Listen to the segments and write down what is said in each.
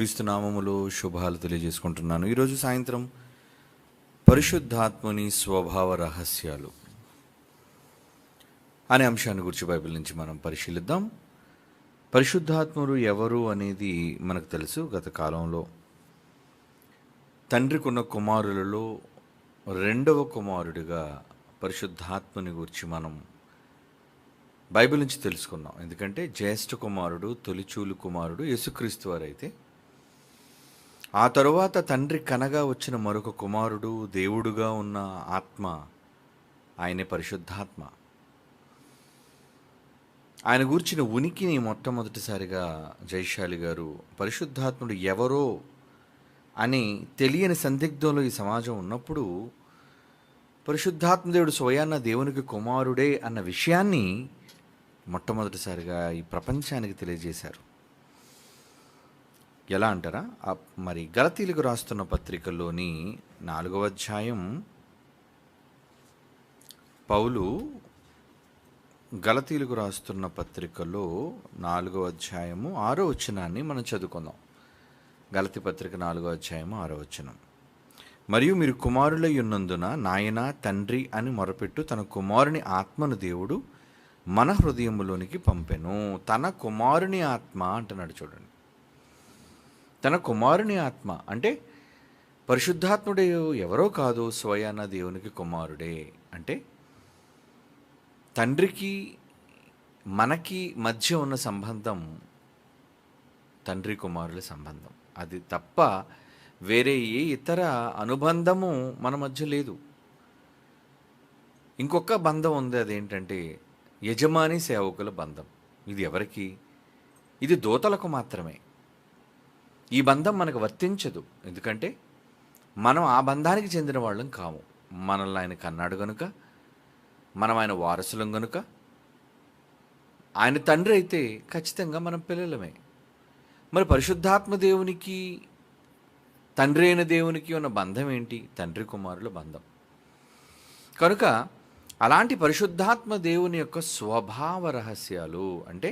క్రీస్తు నామములో శుభాలు తెలియజేసుకుంటున్నాను. ఈరోజు సాయంత్రం పరిశుద్ధాత్మని స్వభావ రహస్యాలు అనే అంశాన్ని గురించి బైబిల్ నుంచి మనం పరిశీలిద్దాం. పరిశుద్ధాత్ముడు ఎవరు అనేది మనకు తెలుసు. గత కాలంలో తండ్రికున్న కుమారులలో రెండవ కుమారుడిగా పరిశుద్ధాత్మని గురించి మనం బైబిల్ నుంచి తెలుసుకున్నాం. ఎందుకంటే జ్యేష్ఠ కుమారుడు, తొలిచూలు కుమారుడు యేసుక్రీస్తు వారైతే, ఆ తరువాత తండ్రి కనగా వచ్చిన మరొక కుమారుడు, దేవుడుగా ఉన్న ఆత్మ, ఆయనే పరిశుద్ధాత్మ. ఆయన గూర్చిన ఉనికిని మొట్టమొదటిసారిగా జయశాలి గారు పరిశుద్ధాత్ముడు ఎవరో అని తెలియని సందిగ్ధంలో ఈ సమాజం ఉన్నప్పుడు, పరిశుద్ధాత్మ దేవుడు స్వయాన్న దేవునికి కుమారుడే అన్న విషయాన్ని మొట్టమొదటిసారిగా ఈ ప్రపంచానికి తెలియజేశారు. ఎలా అంటారా? మరి గలతీలకు రాస్తున్న పత్రికలోని 4వ అధ్యాయం, పౌలు గలతీలకు రాస్తున్న పత్రికలో 4వ అధ్యాయము 6వ వచనాన్ని మనం చదువుకుందాం. గలతీ పత్రిక 4వ అధ్యాయము 6వ వచనం. మరియు మీరు కుమారులై ఉన్నందున నాయన తండ్రి అని మొరపెట్టు తన కుమారుని ఆత్మను దేవుడు మన హృదయములోనికి పంపెను. తన కుమారుని ఆత్మ అంటున్నాడు. చూడండి, తన కుమారుని ఆత్మ అంటే పరిశుద్ధాత్ముడు ఎవరో కాదు, స్వయాన దేవునికి కుమారుడే. అంటే తండ్రికి మనకి మధ్య ఉన్న సంబంధం తండ్రి కుమారుల సంబంధం. అది తప్ప వేరే ఏ ఇతర అనుబంధము మన మధ్య లేదు. ఇంకొక బంధం ఉంది, అదేంటంటే యజమాని సేవకుల బంధం. ఇది ఎవరికి? ఇది దూతలకు మాత్రమే. ఈ బంధం మనకు వర్తించదు. ఎందుకంటే మనం ఆ బంధానికి చెందిన వాళ్ళం కాము. మనల్ని ఆయన కన్నాడు కనుక, మనం ఆయన వారసులం కనుక, ఆయన తండ్రి అయితే ఖచ్చితంగా మనం పిల్లలమే. మరి పరిశుద్ధాత్మ దేవునికి, తండ్రి అయిన దేవునికి ఉన్న బంధం ఏంటి? తండ్రి కుమారుల బంధం. కనుక అలాంటి పరిశుద్ధాత్మ దేవుని యొక్క స్వభావ రహస్యాలు అంటే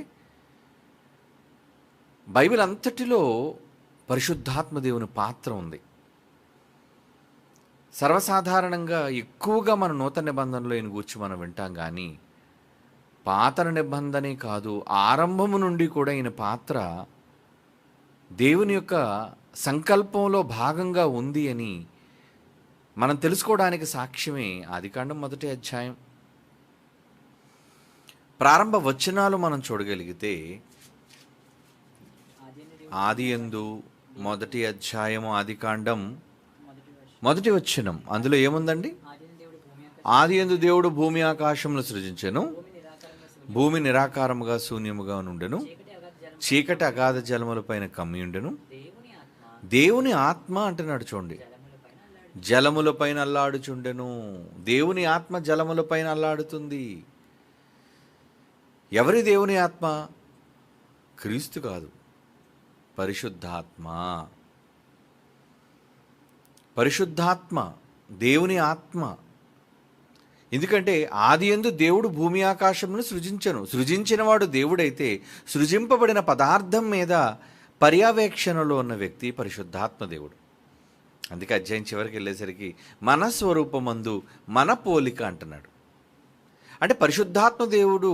బైబిల్ అంతటిలో పరిశుద్ధాత్మ దేవుని పాత్ర ఉంది. సర్వసాధారణంగా ఎక్కువగా మన నూతన నిబంధనలో ఈయన గూర్చి మనం వింటాం, కానీ పాత నిబంధనే కాదు, ఆరంభము నుండి కూడా ఈయన పాత్ర దేవుని యొక్క సంకల్పంలో భాగంగా ఉంది అని మనం తెలుసుకోవడానికి సాక్ష్యమే ఆదికాండం 1వ అధ్యాయం. ప్రారంభ వచనాలు మనం చూడగలిగితే, ఆదియందు 1వ అధ్యాయము ఆదికాండం 1వ వచనం, అందులో ఏముందండి? ఆదియందు దేవుడు భూమి ఆకాశములు సృజించెను, భూమి నిరాకారముగా శూన్యముగా నుండెను, చీకటి అగాధ జలముల పైన కమ్మి ఉండెను. దేవుని ఆత్మ అంటున్నాడు. చూడండి, జలముల పైన అల్లాడుచుండెను. దేవుని ఆత్మ జలముల పైన అల్లాడుతుంది. ఎవరి దేవుని ఆత్మ? క్రీస్తు కాదు, పరిశుద్ధాత్మ. పరిశుద్ధాత్మ దేవుని ఆత్మ. ఎందుకంటే ఆదియందు దేవుడు భూమి ఆకాశమును సృజించెను. సృజించినవాడు దేవుడైతే సృజింపబడిన పదార్థం మీద పర్యవేక్షణలో ఉన్న వ్యక్తి పరిశుద్ధాత్మ దేవుడు. అందుకే అధ్యాయం చివరికి వెళ్ళేసరికి మన స్వరూపమందు మన పోలిక అంటున్నాడు. అంటే పరిశుద్ధాత్మ దేవుడు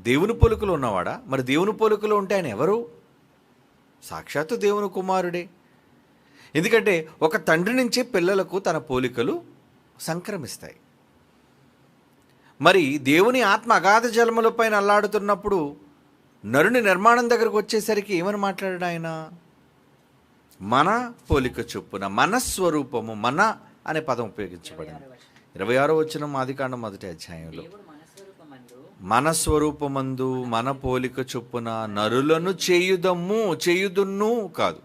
దేవుని పోలికలో ఉన్నవాడా? మరి దేవుని పోలికలో ఉంటే ఆయన ఎవరు? సాక్షాత్తు దేవుని కుమారుడే. ఎందుకంటే ఒక తండ్రి నుంచే పిల్లలకు తన పోలికలు సంక్రమిస్తాయి. మరి దేవుని ఆత్మ అగాధ జలముల పైన అల్లాడుతున్నప్పుడు నరుని నిర్మాణం దగ్గరకు వచ్చేసరికి ఏమని మాట్లాడాడు ఆయన? మన పోలిక చొప్పున, మన స్వరూపము, మన అనే పదం ఉపయోగించబడింది. 26వ వచనం ఆదికాండం 1వ అధ్యాయంలో, మన స్వరూపమందు మన పోలిక చొప్పున నరులను చేయుదును కాదు.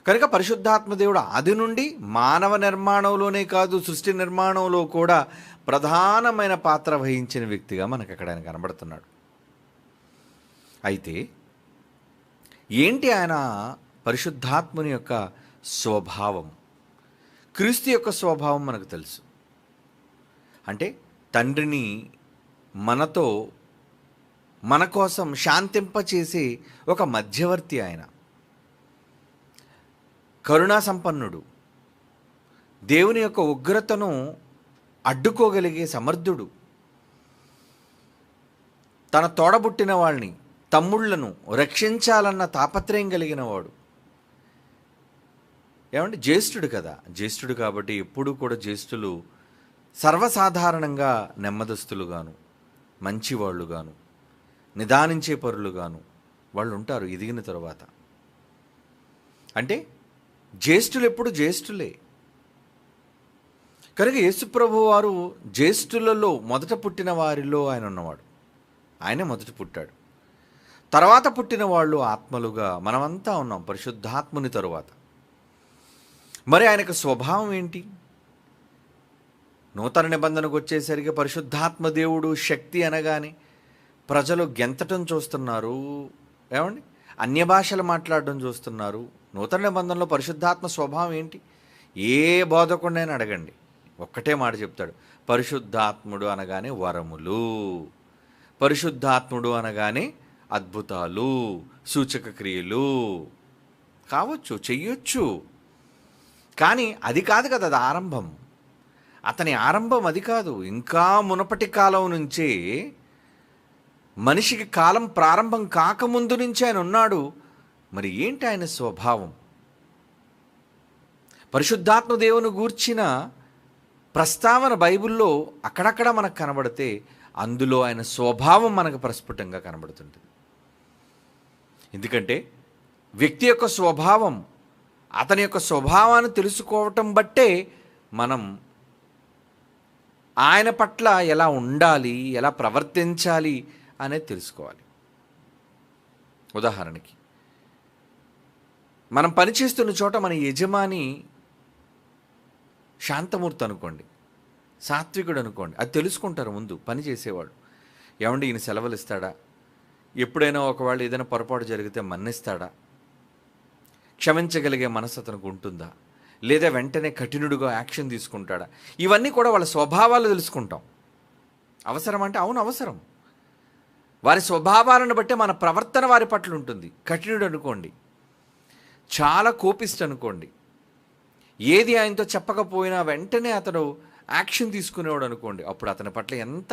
కనుక పరిశుద్ధాత్మ దేవుడు ఆది నుండి మానవ నిర్మాణంలోనే కాదు, సృష్టి నిర్మాణంలో కూడా ప్రధానమైన పాత్ర వహించిన వ్యక్తిగా మనకు అక్కడ ఆయన కనబడుతున్నాడు. అయితే ఏంటి ఆయన పరిశుద్ధాత్మని యొక్క స్వభావం? క్రీస్తు యొక్క స్వభావం మనకు తెలుసు. అంటే తండ్రిని మనతో మన కోసం శాంతింపచేసే ఒక మధ్యవర్తి ఆయన. కరుణా సంపన్నుడు, దేవుని యొక్క ఉగ్రతను అడ్డుకోగలిగే సమర్థుడు, తన తోడబుట్టిన వాళ్ళని, తమ్ముళ్లను రక్షించాలన్న తాపత్రయం కలిగిన వాడు. ఏమంటే జ్యేష్ఠుడు కదా, జ్యేష్ఠుడు కాబట్టి ఎప్పుడూ కూడా జ్యేష్ఠులు సర్వసాధారణంగా నెమ్మదస్తులుగాను, మంచివాళ్ళుగాను, నిదానించే పరులుగాను వాళ్ళు ఉంటారు ఎదిగిన తరువాత. అంటే జ్యేష్ఠులు ఎప్పుడు జ్యేష్ఠులే. కనుక యేసుప్రభు వారు జ్యేష్ఠులలో మొదట పుట్టిన వారిలో ఆయన ఉన్నవాడు. ఆయనే మొదట పుట్టాడు. తర్వాత పుట్టిన వాళ్ళు ఆత్మలుగా మనమంతా ఉన్నాం పరిశుద్ధాత్ముని తరువాత. మరి ఆయనకు స్వభావం ఏంటి? నూతన నిబంధనకు వచ్చేసరికి పరిశుద్ధాత్మ దేవుడు శక్తి అనగానే ప్రజలు గెంతటం చూస్తున్నారు. ఏమండి, అన్య భాషలు మాట్లాడడం చూస్తున్నారు. నూతన నిబంధనలో పరిశుద్ధాత్మ స్వభావం ఏంటి? ఏ బోధకుడినైనా అడగండి, ఒక్కటే మాట చెప్తాడు. పరిశుద్ధాత్ముడు అనగానే వరములు, పరిశుద్ధాత్ముడు అనగానే అద్భుతాలు, సూచక క్రియలు కావచ్చు, చెయ్యొచ్చు. కానీ అది కాదు కదా, అది ఆరంభం. అతని ఆరంభం అది కాదు. ఇంకా మునపటి కాలం నుంచే, మనిషికి కాలం ప్రారంభం కాకముందు నుంచి ఆయన ఉన్నాడు. మరి ఏంటి ఆయన స్వభావం? పరిశుద్ధాత్మ దేవుని గూర్చిన ప్రస్తావన బైబిల్లో అక్కడక్కడ మనకు కనబడితే అందులో ఆయన స్వభావం మనకు ప్రస్ఫుటంగా కనబడుతుంది. ఎందుకంటే వ్యక్తి యొక్క స్వభావం, అతని యొక్క స్వభావాన్ని తెలుసుకోవటం బట్టే మనం ఆయన పట్ల ఎలా ఉండాలి, ఎలా ప్రవర్తించాలి అనేది తెలుసుకోవాలి. ఉదాహరణకి మనం పనిచేస్తున్న చోట మన యజమాని శాంతమూర్తి అనుకోండి, సాత్వికుడు అనుకోండి, అది తెలుసుకుంటారు ముందు పని చేసేవాడు. ఏమండి ఈయన సెలవులు ఇస్తాడా? ఎప్పుడైనా ఒకవేళ ఏదైనా పొరపాటు జరిగితే మన్నిస్తాడా? క్షమించగలిగే మనసు అతనికి ఉంటుందా? లేదా వెంటనే కఠినుడుగా యాక్షన్ తీసుకుంటాడా? ఇవన్నీ కూడా వాళ్ళ స్వభావాలు తెలుసుకుంటాం. అవసరం అంటే అవును అవసరం. వారి స్వభావాలను బట్టే మన ప్రవర్తన వారి పట్ల ఉంటుంది. కఠినుడు అనుకోండి, చాలా కోపిస్ట్ అనుకోండి, ఏది ఆయనతో చెప్పకపోయినా వెంటనే అతను యాక్షన్ తీసుకునేవాడు అనుకోండి, అప్పుడు అతని పట్ల ఎంత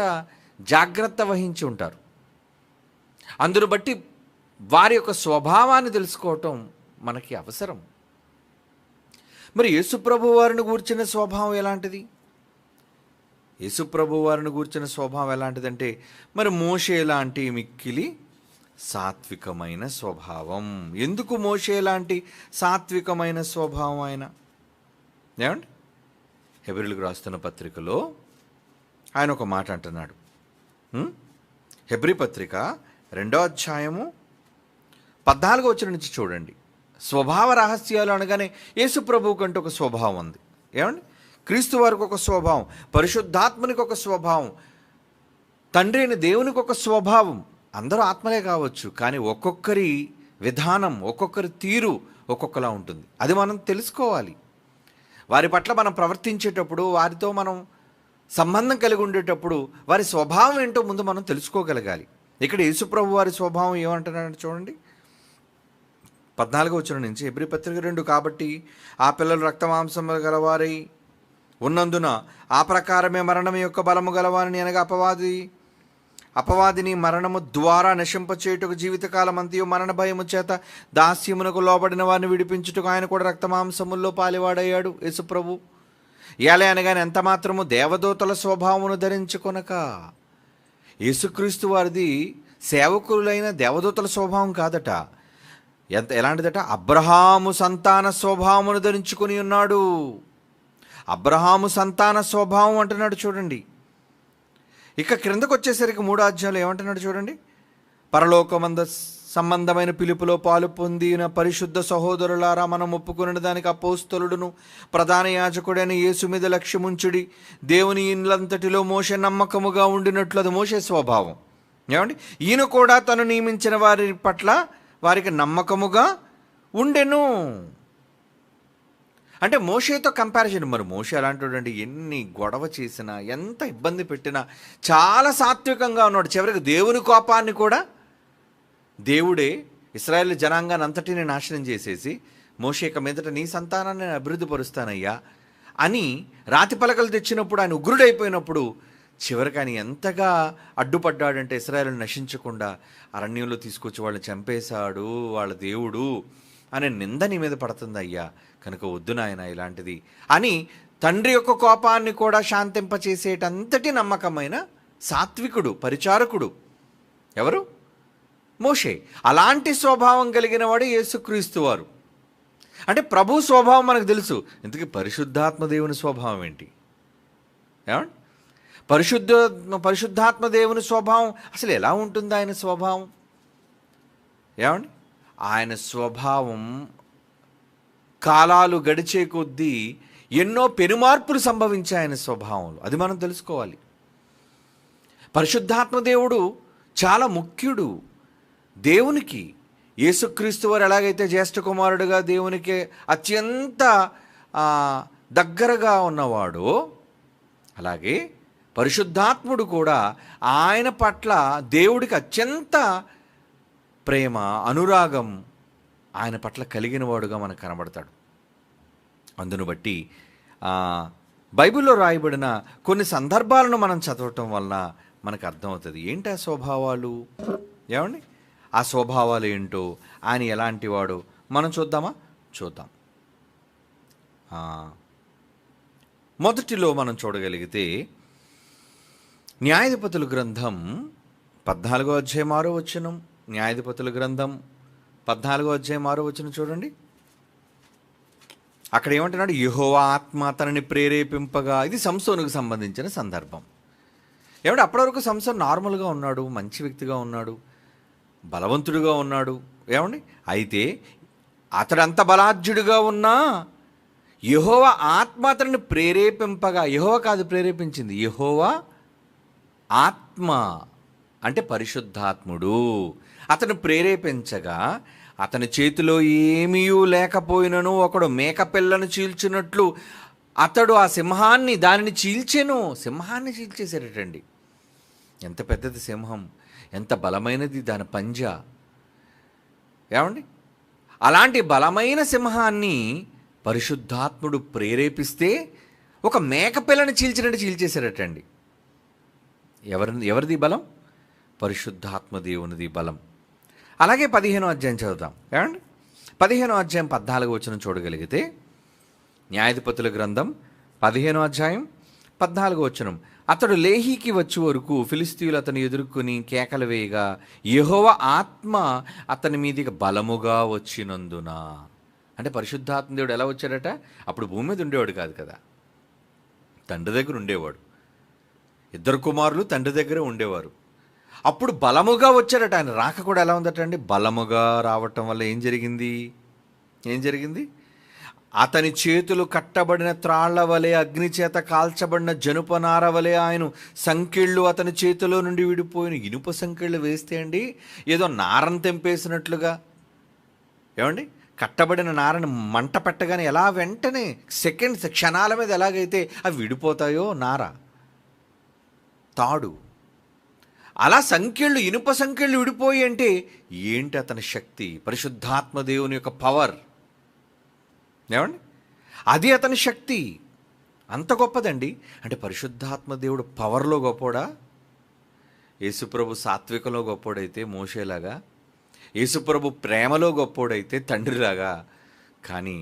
జాగ్రత్త వహించి ఉంటారు. అందును బట్టి వారి యొక్క స్వభావాన్ని తెలుసుకోవటం మనకి అవసరం. మరి యేసుప్రభు వారిని గూర్చిన స్వభావం ఎలాంటిది? యేసుప్రభు వారిని గూర్చిన స్వభావం ఎలాంటిదంటే, మరి మోషే లాంటి మిక్కిలి సాత్వికమైన స్వభావం. ఎందుకు మోషే లాంటి సాత్వికమైన స్వభావం ఆయన? ఏమండి, హెబ్రీయులకు రాస్తున్న పత్రికలో ఆయన ఒక మాట అంటున్నాడు. హెబ్రీ పత్రిక 2వ అధ్యాయము 14వ వచనం నుంచి చూడండి. స్వభావ రహస్యాలు అనగానే యేసు ప్రభువు కంటే ఒక స్వభావం ఉంది. ఏమండి, క్రీస్తు వారికి ఒక స్వభావం, పరిశుద్ధాత్మనికి ఒక స్వభావం, తండ్రి అయిన దేవునికి ఒక స్వభావం. అందరూ ఆత్మలే కావచ్చు, కానీ ఒక్కొక్కరి విధానం, ఒక్కొక్కరి తీరు ఒక్కొక్కలా ఉంటుంది. అది మనం తెలుసుకోవాలి. వారి పట్ల మనం ప్రవర్తించేటప్పుడు, వారితో మనం సంబంధం కలిగి ఉండేటప్పుడు వారి స్వభావం ఏంటో ముందు మనం తెలుసుకోగలగాలి. ఇక్కడ యేసుప్రభు వారి స్వభావం ఏమంటున్నాడు చూడండి. 14వ వచనం నుంచి హెబ్రీ పత్రిక 2. కాబట్టి ఆ పిల్లలు రక్తమాంసం గలవారై ఉన్నందున ఆ ప్రకారమే మరణం యొక్క బలము గలవారిని, అనగా అపవాదిని మరణము ద్వారా నశింపచేయుటకు జీవితకాలం అంతయు మరణ భయము చేత దాస్యమునకు లోబడిన వారిని విడిపించుటకు ఆయన కూడా రక్తమాంసముల్లో పాలివాడయ్యాడు. యేసుప్రభు ఏలే అనగానే ఎంత మాత్రము దేవదూతల స్వభావమును ధరించుకొనక. యేసుక్రీస్తు వారిది సేవకులైన దేవదూతల స్వభావం కాదట. ఎలాంటిదట? అబ్రహాము సంతాన స్వభావమును ధరించుకొని ఉన్నాడు. అబ్రహాము సంతాన స్వభావం అంటున్నాడు చూడండి. ఇక క్రిందకు వచ్చేసరికి 3వ అధ్యాయంలో ఏమంటున్నాడు చూడండి. పరలోకమంద సంబంధమైన పిలుపులో పాలు పొందిన పరిశుద్ధ సహోదరులారా, మనం ఒప్పుకున్న దానికి అపోస్తలుడును ప్రధాన యాజకుడైన యేసు మీద లక్ష్యముంచుడి. దేవుని ఇల్లంతటిలో మోషే నమ్మకముగా ఉండినట్లు, అది మోషే స్వభావం. ఏమండి, ఈయన కూడా తను నియమించిన వారి పట్ల వారికి నమ్మకముగా ఉండెను. అంటే మోషేతో కంపారిజన్. మరి మోషే అలాంటి ఎన్ని గొడవ చేసినా, ఎంత ఇబ్బంది పెట్టినా చాలా సాత్వికంగా ఉన్నాడు. చివరికి దేవుని కోపాన్ని కూడా, దేవుడే ఇశ్రాయేలు జనాంగాన్ని అంతటిని నాశనం చేసేసి మోషే ఇక మీదట నీ సంతానాన్ని నేను అభివృద్ధి పరుస్తానయ్యా అని రాతి పలకలు తెచ్చినప్పుడు ఆయన ఉగ్రుడైపోయినప్పుడు చివరికి ఆయన ఎంతగా అడ్డుపడ్డాడంటే ఇశ్రాయేలును నశించకుండా అరణ్యంలో తీసుకొచ్చి వాళ్ళని చంపేశాడు వాళ్ళ దేవుడు అనే నింద నీ మీద పడుతుంది అయ్యా, కనుక వద్దు నాయన ఇలాంటిది అని తండ్రి యొక్క కోపాన్ని కూడా శాంతింపచేసేటంతటి నమ్మకమైన సాత్వికుడు, పరిచారకుడు ఎవరు? మోషే. అలాంటి స్వభావం కలిగిన వాడు యేసుక్రీస్తు వారు. అంటే ప్రభు స్వభావం మనకు తెలుసు. ఇంతకీ పరిశుద్ధాత్మ దేవుని స్వభావం ఏంటి? ఏమండి, పరిశుద్ధాత్మ దేవుని స్వభావం అసలు ఎలా ఉంటుంది? ఆయన స్వభావం ఏమండి, ఆయన స్వభావం కాలాలు గడిచే కొద్దీ ఎన్నో పెనుమార్పులు సంభవించాయి ఆయన స్వభావంలో. అది మనం తెలుసుకోవాలి. పరిశుద్ధాత్మ దేవుడు చాలా ముఖ్యుడు దేవునికి. యేసుక్రీస్తు వారు ఎలాగైతే జ్యేష్ఠ కుమారుడుగా దేవునికి అత్యంత దగ్గరగా ఉన్నవాడో, అలాగే పరిశుద్ధాత్ముడు కూడా ఆయన పట్ల దేవుడికి అత్యంత ప్రేమ, అనురాగం ఆయన పట్ల కలిగిన వాడుగా మనకు కనబడతాడు. అందును బట్టి బైబిల్లో రాయబడిన కొన్ని సందర్భాలను మనం చదవటం వలన మనకు అర్థమవుతుంది ఏంటి ఆ స్వభావాలు. ఏమండి, ఆ స్వభావాలు ఏంటో, ఆయన ఎలాంటి వాడు మనం చూద్దామా? చూద్దాం. మొదటిలో మనం చూడగలిగితే న్యాయాధిపతుల గ్రంథం 14వ అధ్యాయం 6వ వచనం. న్యాయాధిపతుల గ్రంథం 14వ అధ్యాయం 6వ వచనం చూడండి. అక్కడ ఏమంటున్నాడు? యెహోవా ఆత్మ తనని ప్రేరేపింపగా. ఇది సంసోనుకు సంబంధించిన సందర్భం. ఏమంటే అప్పటి వరకు సంసోను నార్మల్గా ఉన్నాడు, మంచి వ్యక్తిగా ఉన్నాడు, బలవంతుడిగా ఉన్నాడు. ఏమండి, అయితే అతడు అంత బలాఢ్యుడిగా ఉన్నా యెహోవా ఆత్మ అతన్ని ప్రేరేపింపగా. యెహోవా కాదు ప్రేరేపించింది, యెహోవా ఆత్మ అంటే పరిశుద్ధాత్ముడు అతను ప్రేరేపించగా, అతని చేతిలో ఏమీ లేకపోయినను ఒకడు మేకపిల్లను చీల్చినట్లు అతడు ఆ సింహాన్ని దానిని చీల్చెను. సింహాన్ని చీల్చేశారటండి. ఎంత పెద్దది సింహం, ఎంత బలమైనది దాని పంజా. ఏమండి, అలాంటి బలమైన సింహాన్ని పరిశుద్ధాత్ముడు ప్రేరేపిస్తే ఒక మేకపిల్లని చీల్చినట్టు చీల్చేశారటండి. ఎవరిది బలం? పరిశుద్ధాత్మ దేవునిది బలం. అలాగే 15వ అధ్యాయం చదువుతాం. ఏమండి, 15వ అధ్యాయం 14వ వచనం చూడగలిగితే, న్యాయాధిపతుల గ్రంథం 15వ అధ్యాయం 14వ వచనం. అతడు లేహీకి వచ్చే వరకు ఫిలిస్తీయులు అతను ఎదుర్కొని కేకలు వేయగా యెహోవా ఆత్మ అతని మీదికి బలముగా వచ్చినందున. అంటే పరిశుద్ధాత్మ దేవుడు ఎలా వచ్చాడట? అప్పుడు భూమి మీద ఉండేవాడు కాదు కదా, తండ్రి దగ్గర ఉండేవాడు. 2 కుమారులు తండ్రి దగ్గరే ఉండేవారు. అప్పుడు బలముగా వచ్చాడట. ఆయన రాక కూడా ఎలా ఉందట అండి? బలముగా రావటం వల్ల ఏం జరిగింది? అతని చేతులు కట్టబడిన త్రాళ్ల వలె, అగ్ని చేత కాల్చబడిన జనుపనార వలె ఆయన సంకెళ్ళు అతని చేతిలో నుండి విడిపోయిన. ఇనుప సంకెళ్ళు వేస్తే అండి ఏదో నారను తెంపేసినట్లుగా. ఏమండి, కట్టబడిన నారని మంట పెట్టగానే ఎలా వెంటనే క్షణాల మీద ఎలాగైతే అవి విడిపోతాయో నార, తాడు, అలా సంకెళ్ళు, ఇనుప సంకెళ్ళు విడిపోయి అంటే ఏంటి? అతని శక్తి, పరిశుద్ధాత్మ దేవుని యొక్క పవర్. ఏమండి, అది అతని శక్తి. అంత గొప్పదండి. అంటే పరిశుద్ధాత్మ దేవుడు పవర్లో గొప్పోడా? యేసుప్రభు సాత్వికంలో గొప్పోడైతే మోషేలాగా, యేసుప్రభు ప్రేమలో గొప్పోడైతే తండ్రిలాగా. కానీ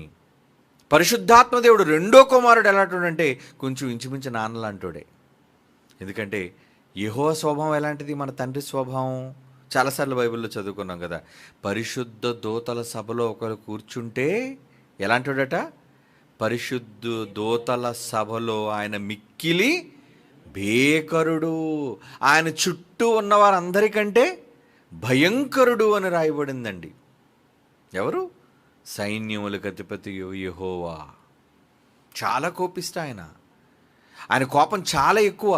పరిశుద్ధాత్మ దేవుడు రెండో కుమారుడు ఎలాంటోడంటే కొంచెం ఇంచుమించు నాన్నలాంటోడే. ఎందుకంటే యెహోవా స్వభావం ఎలాంటిది? మన తండ్రి స్వభావం చాలాసార్లు బైబిల్లో చదువుకున్నాం కదా. పరిశుద్ధ దూతల సభలో ఒకరు కూర్చుంటే ఎలాంటివాడట? పరిశుద్ధ దూతల సభలో ఆయన మిక్కిలి భేకరుడు, ఆయన చుట్టూ ఉన్నవారందరికంటే భయంకరుడు అని రాయబడిందండి. ఎవరు? సైన్యములకు అధిపతి యెహోవా. చాలా కోపిస్తా ఆయన కోపం చాలా ఎక్కువ.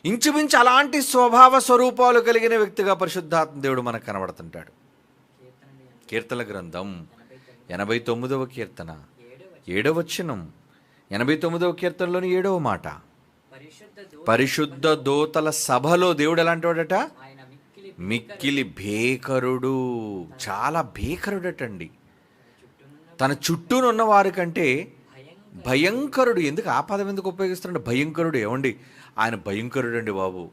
ఇంచుమించు అలాంటి స్వభావ స్వరూపాలు కలిగిన వ్యక్తిగా పరిశుద్ధాత్మ దేవుడు మనకు కనబడుతుంటాడు. కీర్తనల గ్రంథం 89వ కీర్తన 7వ వచనం. 89వ కీర్తనలోని 7వ మాట. పరిశుద్ధ దూతల సభలో దేవుడు ఎలాంటి వాడట? మిక్కిలి భేకరుడు, చాలా భేకరుడటండి. తన చుట్టూనున్న వారి కంటే భయంకరుడు. ఎందుకు ఆ పదం ఎందుకు ఉపయోగిస్తున్నాడు? భయంకరుడు. ఏమండి, ఆయన భయంకరుడు అండి బాబు.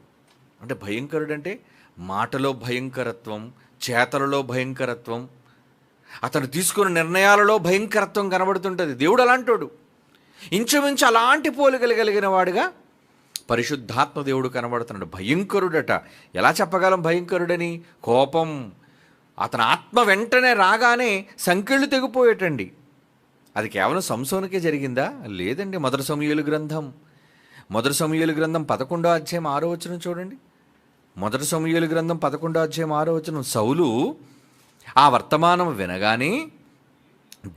అంటే భయంకరుడు అంటే మాటలో భయంకరత్వం, చేతలలో భయంకరత్వం, అతను తీసుకున్న నిర్ణయాలలో భయంకరత్వం కనబడుతుంటుంది. దేవుడు అలాంటోడు. ఇంచుమించు అలాంటి పోలికలు కలిగిన వాడుగా పరిశుద్ధాత్మ దేవుడు కనబడుతున్నాడు. భయంకరుడట. ఎలా చెప్పగలం భయంకరుడని? కోపం. అతని ఆత్మ వెంటనే రాగానే సంకెళ్ళు తెగిపోయేటండి. అది కేవలం సంసోనుకే జరిగిందా? లేదండి. మొదటి సమూయేలు గ్రంథం 11వ అధ్యాయం 6వ వచనం చూడండి. మొదటి సమూయేలు గ్రంథం 11వ అధ్యాయం 6వ వచనం. సౌలు ఆ వర్తమానం వినగానే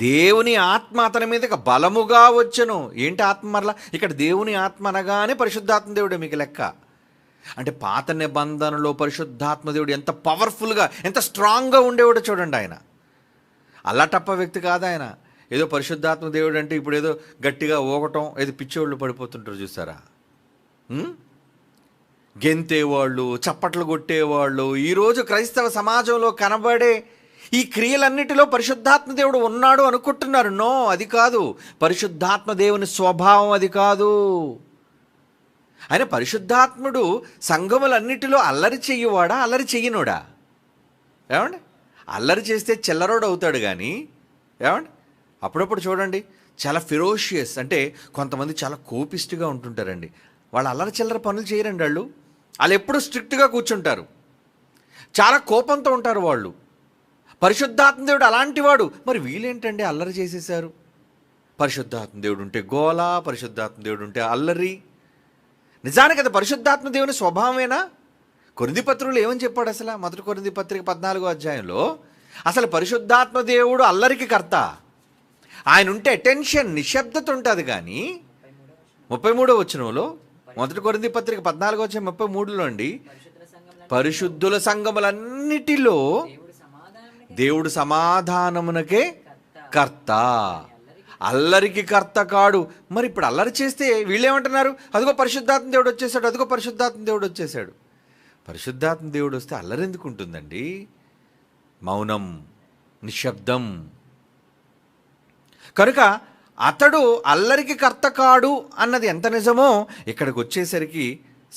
దేవుని ఆత్మ అతని మీదకి బలముగా వచ్చెను. ఏంటి ఆత్మ? మరలా ఇక్కడ దేవుని ఆత్మ అనగానే పరిశుద్ధాత్మ దేవుడే మీకు లెక్క. అంటే పాత నిబంధనలో పరిశుద్ధాత్మ దేవుడు ఎంత పవర్ఫుల్గా, ఎంత స్ట్రాంగ్గా ఉండేవాడో చూడండి. ఆయన అల్లటప్ప వ్యక్తి కాదు. ఆయన ఏదో పరిశుద్ధాత్మ దేవుడు అంటే ఇప్పుడు ఏదో గట్టిగా ఊగటం, ఏదో పిచ్చోళ్ళు పడిపోతుంటారు చూసారా, గెంతేవాళ్ళు, చప్పట్లు కొట్టేవాళ్ళు, ఈరోజు క్రైస్తవ సమాజంలో కనబడే ఈ క్రియలన్నిటిలో పరిశుద్ధాత్మ దేవుడు ఉన్నాడు అనుకుంటున్నారు. నో, అది కాదు. పరిశుద్ధాత్మ దేవుని స్వభావం అది కాదు. ఆయన పరిశుద్ధాత్ముడు సంఘములన్నిటిలో అల్లరి చెయ్యవాడా, అల్లరి చెయ్యనోడా? ఏమండి, అల్లరి చేస్తే చిల్లరోడు అవుతాడు కానీ, ఏమండి, అప్పుడప్పుడు చూడండి చాలా ఫిరోషియస్, అంటే కొంతమంది చాలా కోపిస్ట్గా ఉంటుంటారండి. వాళ్ళు అల్లరి చిల్లర పనులు చేయరండి. వాళ్ళు ఎప్పుడు స్ట్రిక్ట్గా కూర్చుంటారు, చాలా కోపంతో ఉంటారు వాళ్ళు. పరిశుద్ధాత్మ దేవుడు అలాంటి వాడు. మరి వీళ్ళేంటండి అల్లరి చేసేసారు? పరిశుద్ధాత్మ దేవుడు ఉంటే గోల, పరిశుద్ధాత్మ దేవుడు ఉంటే అల్లరి. నిజానికి అది పరిశుద్ధాత్మ దేవుని స్వభావమేనా? కొరింథీ పత్రికలో ఏమని చెప్పాడు అసలు? మొదటి కొరింథీ పత్రిక 14వ అధ్యాయంలో అసలు పరిశుద్ధాత్మ దేవుడు అల్లరికి కర్త. ఆయన ఉంటే అటెన్షన్, నిశ్శబ్దత ఉంటుంది. కానీ 33వ వచనంలో, మొదటి కొరింథీ పత్రిక 14వ అధ్యాయం 33లో అండి, పరిశుద్ధుల సంఘములన్నిటిలో దేవుడు సమాధానమునకే కర్త, అల్లరికి కర్త కాడు. మరి ఇప్పుడు అల్లరి చేస్తే వీళ్ళేమంటున్నారు? అదిగో పరిశుద్ధాత్మ దేవుడు వచ్చేసాడు, అదిగో పరిశుద్ధాత్మ దేవుడు వచ్చేసాడు. పరిశుద్ధాత్మ దేవుడు వస్తే అల్లరి ఎందుకు ఉంటుందండి? మౌనం, నిశ్శబ్దం. కనుక అతడు అల్లరికి కర్త కాడు అన్నది ఎంత నిజమో ఇక్కడికి వచ్చేసరికి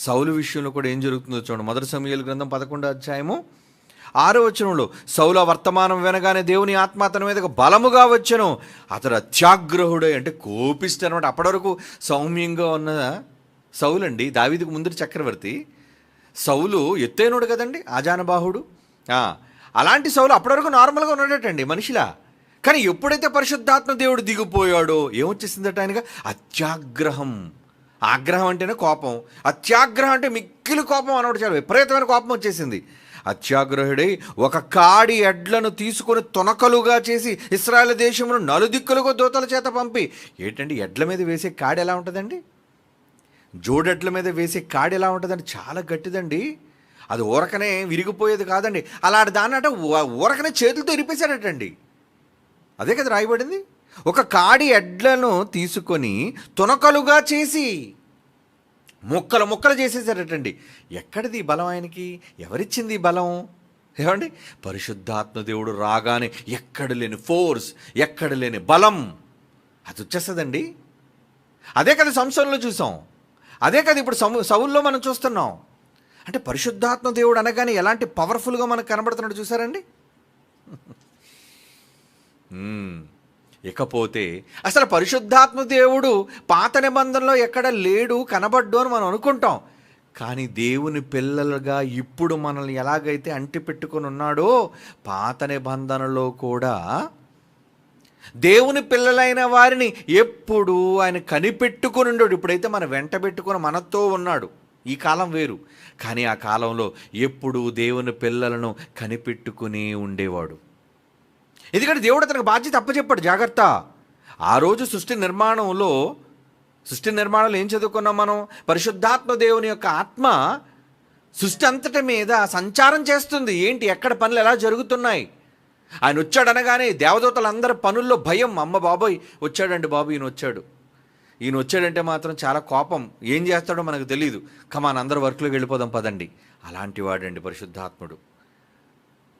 సౌలు విషయంలో కూడా ఏం జరుగుతుందో చూడండి. మొదటి సమూయేలు గ్రంథం 11వ అధ్యాయము 6వ వచనంలో, సౌలు వర్తమానం వినగానే దేవుని ఆత్మ అతని మీదకు బలముగా వచ్చెను. అతడు అత్యాగ్రహుడై, అంటే కోపిష్టి అనమాట. అప్పటి వరకు సౌమ్యంగా ఉన్న సౌలు అండి, దావీదుకు ముందు చక్రవర్తి. సౌలు ఎత్తైనోడు కదండి, ఆజానబాహుడు. అలాంటి సౌలు అప్పటి వరకు నార్మల్గా ఉన్నాడటండి మనిషిలా. కానీ ఎప్పుడైతే పరిశుద్ధాత్మ దేవుడు దిగిపోయాడో ఏమొచ్చేసిందట ఆయనగా? అత్యాగ్రహం. ఆగ్రహం అంటేనే కోపం, అత్యాగ్రహం అంటే మిక్కిలి కోపం అనమాట. చాలా విపరీతమైన కోపం వచ్చేసింది. అత్యాగ్రహుడై ఒక కాడి ఎడ్లను తీసుకొని తొనకలుగా చేసి ఇశ్రాయేలు దేశంలో నలుదిక్కులుగా దూతల చేత పంపి. ఏంటండి ఎడ్ల మీద వేసే కాడి ఎలా ఉంటుందండి? జోడెడ్ల మీద వేసే కాడి ఎలా ఉంటుందండి? చాలా గట్టిదండి. అది ఊరకనే విరిగిపోయేది కాదండి. అలాంటి దాన్నట ఊరకనే చేతులతో ఇరిపేశాడటండి. అదే కదా రాయబడింది. ఒక కాడి ఎడ్లను తీసుకొని తునకలుగా చేసి ముక్కలు ముక్కలు చేసేసారటండి. ఎక్కడిది బలం ఆయనకి? ఎవరిచ్చింది ఈ బలం? ఏమండి, పరిశుద్ధాత్మ దేవుడు రాగానే ఎక్కడ లేని ఫోర్స్, ఎక్కడ లేని బలం అది వచ్చేస్తుందండి. అదే కదా సంసోనులో చూసాం, అదే కదా ఇప్పుడు సౌల్లో మనం చూస్తున్నాం. అంటే పరిశుద్ధాత్మ దేవుడు అనగానే ఎలాంటి పవర్ఫుల్గా మనకు కనబడుతున్నాడు చూసారండి. ఇకపోతే అసలు పరిశుద్ధాత్మ దేవుడు పాత నిబంధనలో ఎక్కడ లేడు, కనబడ్డు అని మనం అనుకుంటాం. కానీ దేవుని పిల్లలుగా ఇప్పుడు మనల్ని ఎలాగైతే అంటి పెట్టుకొని ఉన్నాడో, పాత నిబంధనలో కూడా దేవుని పిల్లలైన వారిని ఎప్పుడు ఆయన కనిపెట్టుకుని ఉన్నాడు. ఇప్పుడైతే మన వెంట పెట్టుకుని మనతో ఉన్నాడు. ఈ కాలం వేరు, కానీ ఆ కాలంలో ఎప్పుడు దేవుని పిల్లలను కనిపెట్టుకుని ఉండేవాడు. ఎందుకంటే దేవుడు అతనికి బాధ్యత అప్పచెప్పాడు. జాగ్రత్త. ఆ రోజు సృష్టి నిర్మాణంలో ఏం చదువుకున్నాం మనం? పరిశుద్ధాత్మ దేవుని యొక్క ఆత్మ సృష్టి అంతటి మీద సంచారం చేస్తుంది. ఏంటి, ఎక్కడ పనులు ఎలా జరుగుతున్నాయి? ఆయన వచ్చాడు అనగానే దేవదూతలందరి పనుల్లో భయం. అమ్మ బాబోయ్ వచ్చాడండి బాబు, ఈయన వచ్చాడంటే మాత్రం చాలా కోపం. ఏం చేస్తాడో మనకు తెలియదు. కమాన్ అందరూ వర్క్లోకి వెళ్ళిపోదాం పదండి. అలాంటి వాడండి పరిశుద్ధాత్ముడు.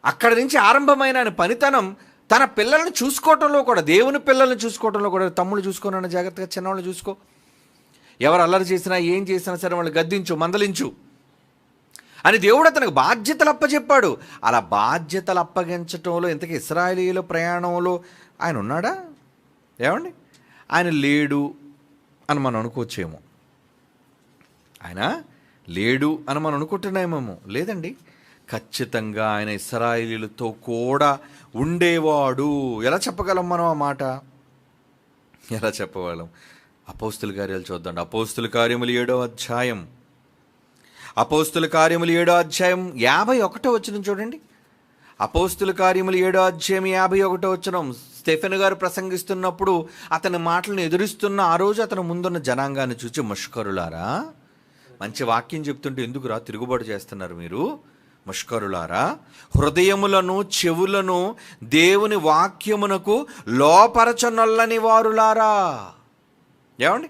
అక్కడి నుంచి ఆరంభమైన ఆయన పనితనం తన పిల్లల్ని చూసుకోవటంలో కూడా, దేవుని పిల్లల్ని చూసుకోవటంలో కూడా, తమ్ముళ్ళు చూసుకోనన్న జాగ్రత్తగా, చిన్నవాళ్ళు చూసుకో, ఎవరు అల్లరి చేసినా ఏం చేసినా సరే వాళ్ళు గద్దించు, మందలించు అని దేవుడు అతనికి బాధ్యతలు అప్పచెప్పాడు. అలా బాధ్యతలు అప్పగించటంలో, ఇంతకీ ఇశ్రాయేలీయుల ప్రయాణంలో ఆయన ఉన్నాడా? ఏమండి, ఆయన లేడు అని మనం అనుకోవచ్చేమో. ఆయన లేడు అని మనం అనుకుంటున్నామేమో. లేదండి, ఖచ్చితంగా ఆయన ఇశ్రాయేలీయులతో కూడా ఉండేవాడు. ఎలా చెప్పగలం మనం ఆ మాట? ఎలా చెప్పగలం? అపోస్తుల కార్యాలు చూద్దాం. అపోస్తుల కార్యములు 7వ అధ్యాయం, అపోస్తుల కార్యములు 7వ అధ్యాయం 51వ వచనం చూడండి. అపోస్తుల కార్యములు 7వ అధ్యాయం 51వ వచనం. స్టెఫెను గారు ప్రసంగిస్తున్నప్పుడు అతని మాటలను ఎదురిస్తున్న ఆ రోజు అతను ముందున్న జనాంగాన్ని చూసి, ముష్కరులారా, మంచి వాక్యం చెప్తుంటే ఎందుకురా తిరుగుబాటు చేస్తున్నారు మీరు? ముష్కరులారా, హృదయములను చెవులను దేవుని వాక్యమునకు లోపరచనొల్లని వారులారా. ఏమండి,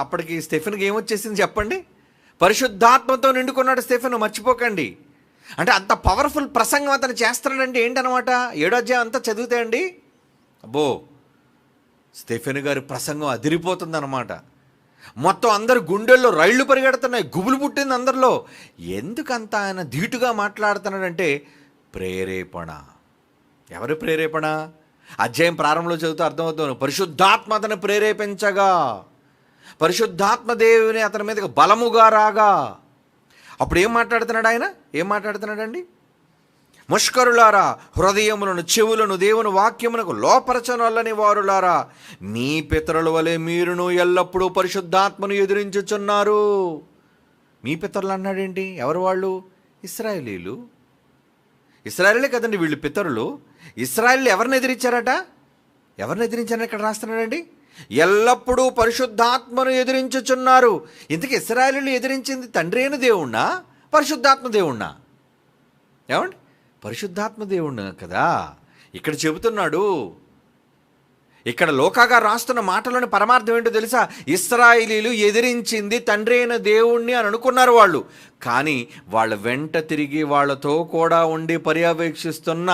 అప్పటికి స్టెఫెన్కి ఏమొచ్చేసింది చెప్పండి? పరిశుద్ధాత్మతో నిండుకున్నాడు స్టెఫెను, మర్చిపోకండి. అంటే అంత పవర్ఫుల్ ప్రసంగం అతను చేస్తున్నాడంటే ఏంటనమాట? 7వ అధ్యాయం అంతా చదివితే అండి, అబ్బో, స్టెఫెను గారి ప్రసంగం అదిరిపోతుందన్నమాట. మొత్తం అందరు గుండెల్లో రైళ్లు పరిగెడుతున్నాయి, గుబులు పుట్టింది అందరిలో. ఎందుకంత ఆయన ధీటుగా మాట్లాడుతున్నాడంటే ప్రేరేపణ. ఎవరి ప్రేరేపణ? అధ్యాయం ప్రారంభంలో చదివితే అర్థమవుతుంది. పరిశుద్ధాత్మ అతను ప్రేరేపించగా, పరిశుద్ధాత్మ దేవుని అతని మీదకి బలముగా రాగా, అప్పుడు ఏం మాట్లాడుతున్నాడు ఆయన? ఏం మాట్లాడుతున్నాడండి? ముష్కరులారా, హృదయములను చెవులను దేవుని వాక్యమునకు లోపరచనొల్లని వారులారా, మీ పితరుల వలె మీరును ఎల్లప్పుడూ పరిశుద్ధాత్మను ఎదిరించుచున్నారు. మీ పితరులు అన్నాడేంటి? ఎవరు వాళ్ళు? ఇశ్రాయేలీలు. ఇశ్రాయేలే కదండి వీళ్ళు పితరులు. ఇశ్రాయేలు ఎవరిని ఎదిరించారట? ఎవరిని ఎదిరించారని ఇక్కడ రాస్తున్నాడండి? ఎల్లప్పుడూ పరిశుద్ధాత్మను ఎదిరించుచున్నారు. ఇంతకీ ఇశ్రాయేలీలు ఎదిరించింది తండ్రి అయిన దేవుణ్ణా, పరిశుద్ధాత్మ దేవుణ్ణా? ఏమండి, పరిశుద్ధాత్మ దేవుణ్ణి కదా ఇక్కడ చెబుతున్నాడు. ఇక్కడ లోకాగా రాస్తున్న మాటలోని పరమార్థం ఏంటో తెలుసా? ఇశ్రాయేలీలు ఎదిరించింది తండ్రి అయిన దేవుణ్ణి అని అనుకున్నారు వాళ్ళు. కానీ వాళ్ళ వెంట తిరిగి వాళ్ళతో కూడా ఉండి పర్యవేక్షిస్తున్న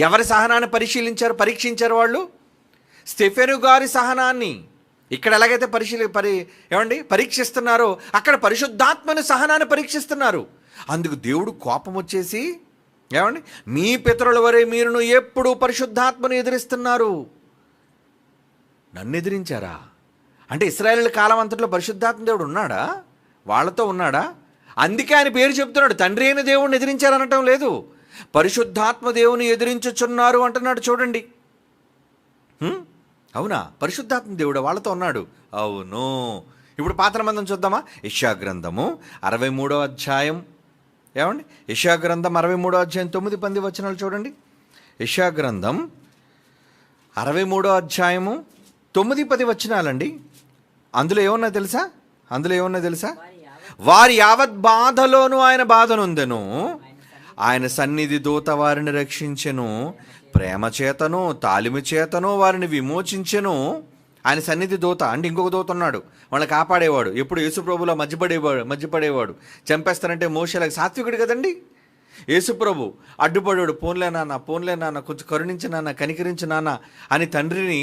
ఎవరి సహనాన్ని పరీక్షించారు వాళ్ళు? స్టెఫెను గారి సహనాన్ని. ఇక్కడ ఎలాగైతే పరీక్షిస్తున్నారో అక్కడ పరిశుద్ధాత్మని సహనాన్ని పరీక్షిస్తున్నారు. అందుకు దేవుడు కోపం వచ్చేసి, ఏమండి, మీ పితరుల వరే మీరును ఎప్పుడు పరిశుద్ధాత్మను ఎదిరిస్తున్నారు. నన్ను ఎదిరించారా అంటే ఇశ్రాయేలు కాలం అంతట్లో పరిశుద్ధాత్మ దేవుడు ఉన్నాడా? వాళ్ళతో ఉన్నాడా? అందుకే ఆయన పేరు చెప్తున్నాడు. తండ్రి అయిన దేవుడిని ఎదిరించారనటం లేదు, పరిశుద్ధాత్మ దేవుని ఎదిరించుచున్నారు అంటున్నాడు. చూడండి, అవునా? పరిశుద్ధాత్మ దేవుడు వాళ్ళతో ఉన్నాడు. అవును. ఇప్పుడు పాత నిబంధన చూద్దామా? యెషయా గ్రంథము 63వ అధ్యాయం. ఏమండి, యెషయా గ్రంథం 63వ అధ్యాయం 9-10 వచనాలు చూడండి. యెషయా గ్రంథం 63వ అధ్యాయము 9-10 వచనాలండి. అందులో ఏమన్నా తెలుసా? వారి యావత్ బాధలోనూ ఆయన బాధనుందెను, ఆయన సన్నిధి దూత వారిని రక్షించెను, ప్రేమ చేతను తాలిమి చేతను వారిని విమోచించెను. ఆయన సన్నిధి దూత అంటే ఇంకొక దూత ఉన్నాడు, వాళ్ళని కాపాడేవాడు. ఎప్పుడు యేసుప్రభులో మధ్యపడేవాడు. చంపేస్తానంటే మోషేలకు సాత్వికుడు కదండి యేసుప్రభు. అడ్డుపడాడు. పోన్లే నాన్న, కొంచెం కరుణించి నాన్న, కనికరించి నాన్న అని తండ్రిని,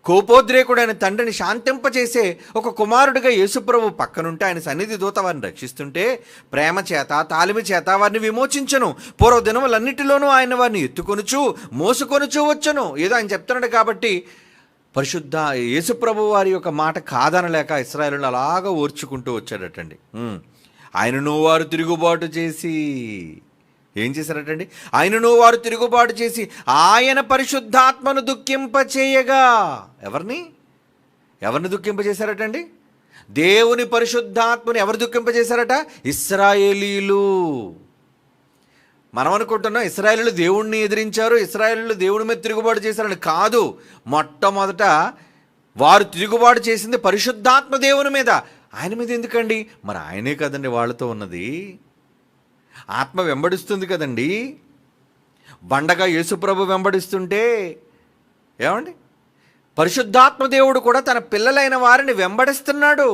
కోపోద్రేకుడైన తండ్రిని శాంతింపచేసే ఒక కుమారుడిగా యేసుప్రభు పక్కనుంటే, ఆయన సన్నిధి దూత వారిని రక్షిస్తుంటే, ప్రేమ చేత తాలిమి చేత వారిని విమోచించను. పూర్వ దినములన్నిటిలోనూ ఆయన వారిని ఎత్తుకొనుచు మోసుకొనుచు వచ్చను. ఏదో ఆయన చెప్తున్నాడు కాబట్టి పరిశుద్ధ యేసుప్రభు వారి యొక్క మాట కాదనలేక ఇశ్రాయేలును అలాగా ఓర్చుకుంటూ వచ్చాడటండి. ఆయనను వారు తిరుగుబాటు చేసి ఏం చేశారటండి? ఆయనను వారు తిరుగుబాటు చేసి ఆయన పరిశుద్ధాత్మను దుఃఖింపచేయగా. ఎవరిని దుఃఖింపచేశారటండి? దేవుని పరిశుద్ధాత్మని ఎవరు దుఃఖింపచేశారట? ఇశ్రాయేలీలు. మనం అనుకుంటున్నాం ఇశ్రాయేలీలు దేవుణ్ణి ఎదిరించారు, ఇశ్రాయేలీలు దేవుని మీద తిరుగుబాటు చేశారని. కాదు. మొట్టమొదట వారు తిరుగుబాటు చేసింది పరిశుద్ధాత్మ దేవుని మీద. ఆయన మీద ఎందుకండి? మరి ఆయనే కదండి వాళ్ళతో ఉన్నది. ఆత్మ వెంబడిస్తుంది కదండి. బండగా యేసుప్రభు వెంబడిస్తుంటే, ఏమండి, పరిశుద్ధాత్మ దేవుడు కూడా తన పిల్లలైన వారిని వెంబడిస్తున్నాడు.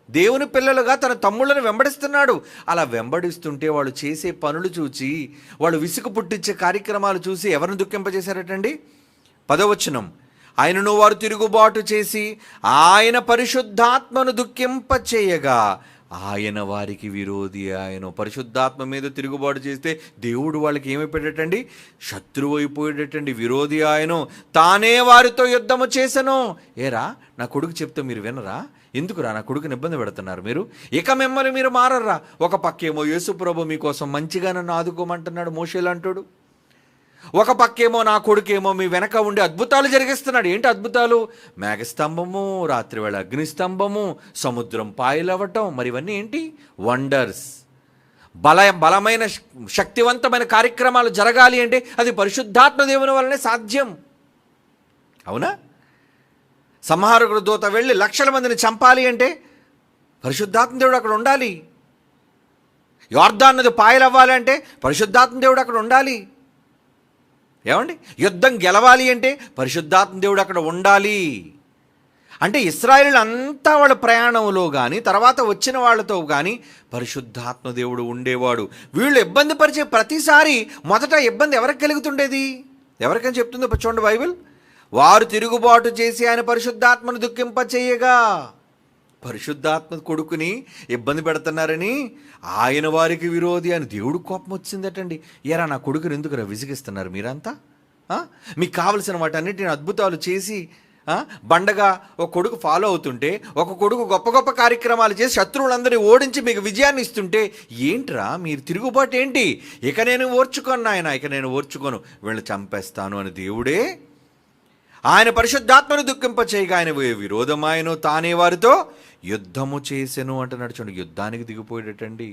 దేవుని పిల్లలుగా తన తమ్ముళ్ళను వెంబడిస్తున్నాడు. అలా వెంబడిస్తుంటే వాళ్ళు చేసే పనులు చూసి, వాళ్ళు విసుగు పుట్టించే కార్యక్రమాలు చూసి ఎవరిని దుఃఖింపజేశారటండి? 10వ ఆయనను వారు తిరుగుబాటు చేసి ఆయన పరిశుద్ధాత్మను దుఃఖింపచేయగా ఆయన వారికి విరోధి. ఆయన పరిశుద్ధాత్మ మీద తిరుగుబాటు చేస్తే దేవుడు వాళ్ళకి ఏమైపోయేటండి? శత్రువు అయిపోయేటండి, విరోధి. ఆయన తానే వారితో యుద్ధము చేసెను. ఏరా, నా కొడుకు చెప్తే మీరు వినరా? ఎందుకురా నా కొడుకుని ఇబ్బంది పెడుతున్నారు మీరు? ఇక మిమ్మల్ని మీరు మారర్రా. ఒక పక్కేమో యేసుప్రభు మీకోసం మంచిగా నన్ను ఆదుకోమంటున్నాడు, మోషేలు అంటాడు. ఒక పక్కేమో నా కొడుకేమో మీ వెనక ఉండి అద్భుతాలు జరిగిస్తున్నాడు. ఏంటి అద్భుతాలు? మేఘస్తంభము, రాత్రివేళ అగ్నిస్తంభము, సముద్రం పాయలవ్వటం. మరి ఇవన్నీ ఏంటి? వండర్స్. బలమైన శక్తివంతమైన కార్యక్రమాలు జరగాలి అంటే అది పరిశుద్ధాత్మ దేవుని వల్లనే సాధ్యం. అవునా? సంహారకుడు దూత వెళ్ళి లక్షల మందిని చంపాలి అంటే పరిశుద్ధాత్మ దేవుడు అక్కడ ఉండాలి. యోర్దాను నది పాయలవ్వాలి అంటే పరిశుద్ధాత్మ దేవుడు అక్కడ ఉండాలి. ఏమండి? యుద్ధం గెలవాలి అంటే పరిశుద్ధాత్మ దేవుడు అక్కడ ఉండాలి. అంటే ఇశ్రాయేలు అంతా వాళ్ళ ప్రయాణంలో కానీ తర్వాత వచ్చిన వాళ్ళతో కానీ పరిశుద్ధాత్మ దేవుడు ఉండేవాడు. వీళ్ళు ఇబ్బంది పరిచే ప్రతిసారి మొదట ఇబ్బంది ఎవరికి కలుగుతుండేది? ఎవరికని చెప్తుందో చూడండి బైబిల్. వారు తిరుగుబాటు చేసి ఆయన పరిశుద్ధాత్మను దుఃఖింపచేయగా, పరిశుద్ధాత్మ కొడుకుని ఇబ్బంది పెడుతున్నారని ఆయన వారికి విరోధి అని దేవుడు కోపం వచ్చిందటండి. ఎరా నా కొడుకుని ఎందుకురా విసిగిస్తున్నారు మీరంతా? మీకు కావలసిన వాటన్నిటిని అద్భుతాలు చేసి బండగా ఒక కొడుకు ఫాలో అవుతుంటే, ఒక కొడుకు గొప్ప గొప్ప కార్యక్రమాలు చేసి శత్రువులందరినీ ఓడించి మీకు విజయాన్ని ఇస్తుంటే ఏంట్రా మీరు తిరుగుబాటు ఏంటి? ఇక నేను ఓర్చుకోను నాయన, ఇక నేను ఓర్చుకోను, వీళ్ళని చంపేస్తాను అని దేవుడే ఆయన పరిశుద్ధాత్మను దుఃఖింపచేయగా ఆయన విరోధమాయను తానే వారితో యుద్ధము చేసెను అంటున్నాడు. చూడండి, యుద్ధానికి దిగిపోయేటండి.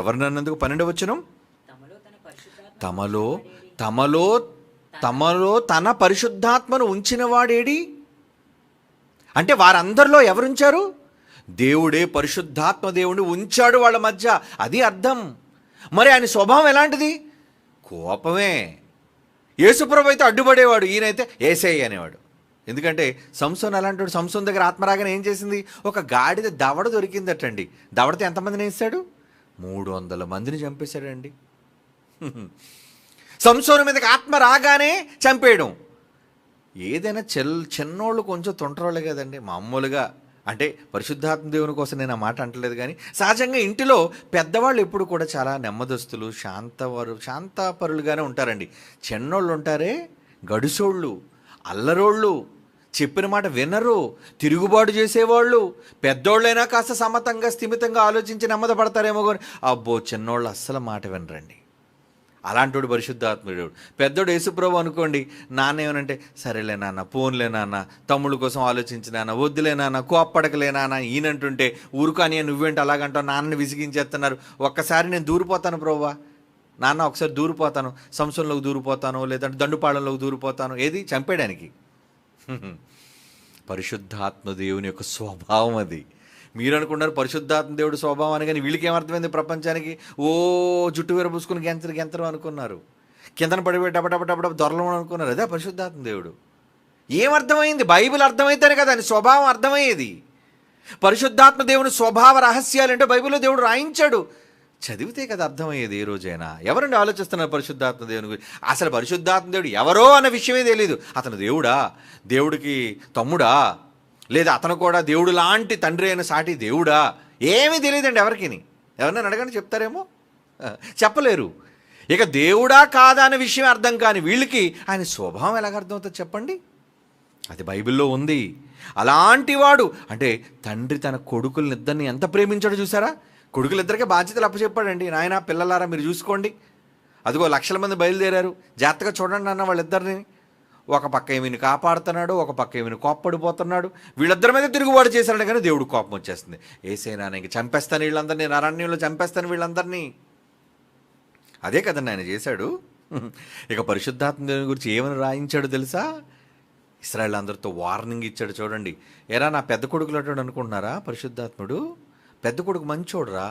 ఎవరినన్నందుకు? 12వ తమలో తన పరిశుద్ధాత్మను ఉంచిన వాడేడి? అంటే వారందరిలో ఎవరుంచారు? దేవుడే పరిశుద్ధాత్మ దేవుడిని ఉంచాడు వాళ్ళ మధ్య. అది అర్థం. మరి ఆయన స్వభావం ఎలాంటిది? కోపమే. యేసుప్రభు అయితే అడ్డుపడేవాడు, ఈయనైతే ఏసేయ్ అనేవాడు. ఎందుకంటే సంసోన్ అలాంటి సంసోన్ దగ్గర ఆత్మరాగానే ఏం చేసింది? ఒక గాడిద దవడ దొరికిందటండి. దవడతో ఎంతమందిని వేసాడు? 300 మందిని చంపేశాడండి. సంసోను మీదకి ఆత్మ రాగానే చంపేయడం. ఏదైనా చిన్నోళ్ళు కొంచెం తొంటరోళ్ళే కదండి మామూలుగా. అంటే పరిశుద్ధాత్మ దేవుని కోసం నేను ఆ మాట అంటలేదు, కానీ సహజంగా ఇంటిలో పెద్దవాళ్ళు ఎప్పుడు కూడా చాలా నెమ్మదస్తులు, శాంతపరులుగానే ఉంటారండి. చిన్నోళ్ళు ఉంటారే గడుసోళ్ళు, అల్లరోళ్ళు, చెప్పిన మాట వినరు, తిరుగుబాటు చేసేవాళ్ళు. పెద్దోళ్ళైనా కాస్త సమతంగా స్థిమితంగా ఆలోచించి నెమ్మదపడతారేమో కానీ అబ్బో చిన్నోళ్ళు అస్సలు మాట వినరండి. అలాంటి పరిశుద్ధాత్ముడు. పెద్దోడు యేసుప్రభు అనుకోండి, నాన్న ఏమనంటే సరేలే నాన్న, పోన్లే నాన్న, తమ్ముళ్ళ కోసం ఆలోచించి నాన్న, వద్దులే నాన్న, కోప్పడకలే నాన్న ఈయనంటుంటే ఊరుకాని నువ్వేంటి అలాగంటావు, నాన్నని విసిగించేస్తున్నారు, ఒక్కసారి నేను దూరిపోతాను ప్రభువా నాన్న, ఒకసారి దూరిపోతాను, సంసంలోకి దూరిపోతాను, లేదంటే దండుపాళెంలోకి దూరిపోతాను. ఏది? చంపేయడానికి. పరిశుద్ధాత్మ దేవుని యొక్క స్వభావం అది. మీరు అనుకున్నారు పరిశుద్ధాత్మ దేవుడు స్వభావం అని, కానీ వీళ్ళకి ఏమర్థమైంది? ప్రపంచానికి ఓ జుట్టు విరబూసుకుని గెంతరు అనుకున్నారు, కిందన పడిపోయి డబడబడబడ దొరలం అనుకున్నారు. అదే పరిశుద్ధాత్మ దేవుడు. ఏమర్థమైంది? బైబిల్ అర్థమైతేనే కదా అని స్వభావం అర్థమయ్యేది. పరిశుద్ధాత్మ దేవుని స్వభావ రహస్యాలు అంటే బైబిల్లో దేవుడు రాయించాడు, చదివితే కదా అర్థమయ్యేది. ఏ రోజైనా ఎవరండి ఆలోచిస్తున్నారు పరిశుద్ధాత్మ దేవుని గురించి? అసలు పరిశుద్ధాత్మ దేవుడు ఎవరో అన్న విషయమే తెలియదు. అతను దేవుడా, దేవుడికి తమ్ముడా, లేదా అతను కూడా దేవుడు లాంటి తండ్రి అయిన సాటి దేవుడా, ఏమీ తెలియదండి ఎవరికి. ఎవరినైనా అడగండి, చెప్తారేమో? చెప్పలేరు. ఇక దేవుడా కాదా అనే విషయం అర్థం కాని వీళ్ళకి ఆయన స్వభావం ఎలాగ అర్థమవుతుంది చెప్పండి? అది బైబిల్లో ఉంది. అలాంటి వాడు అంటే తండ్రి తన కొడుకులనిద్దరిని ఎంత ప్రేమించాడో చూసారా? కొడుకులిద్దరికీ బాధ్యతలు అప్పచెప్పాడండి. నాయన పిల్లలారా మీరు చూసుకోండి, అదిగో లక్షల మంది బయలుదేరారు, జాగ్రత్తగా చూడండి అన్న వాళ్ళిద్దరిని. ఒక పక్క ఏమిని కాపాడుతున్నాడు, ఒక పక్క ఏమిని కోప్పడిపోతున్నాడు. వీళ్ళిద్దరి మీద తిరుగుబాటు చేశాడు, కానీ దేవుడు కోపం వచ్చేస్తుంది. ఏసైనా ఇంక చంపేస్తాను వీళ్ళందరినీ, అరణ్యంలో చంపేస్తాను వీళ్ళందరినీ. అదే కదండి ఆయన చేశాడు. ఇక పరిశుద్ధాత్మ దేవుని గురించి ఏమని రాయించాడు తెలుసా? ఇశ్రాయేలు అందరితో వార్నింగ్ ఇచ్చాడు. చూడండి, ఎరా నా పెద్ద కొడుకులు అంటాడు అనుకుంటున్నారా? పరిశుద్ధాత్ముడు పెద్ద కొడుకు మంచోడురా,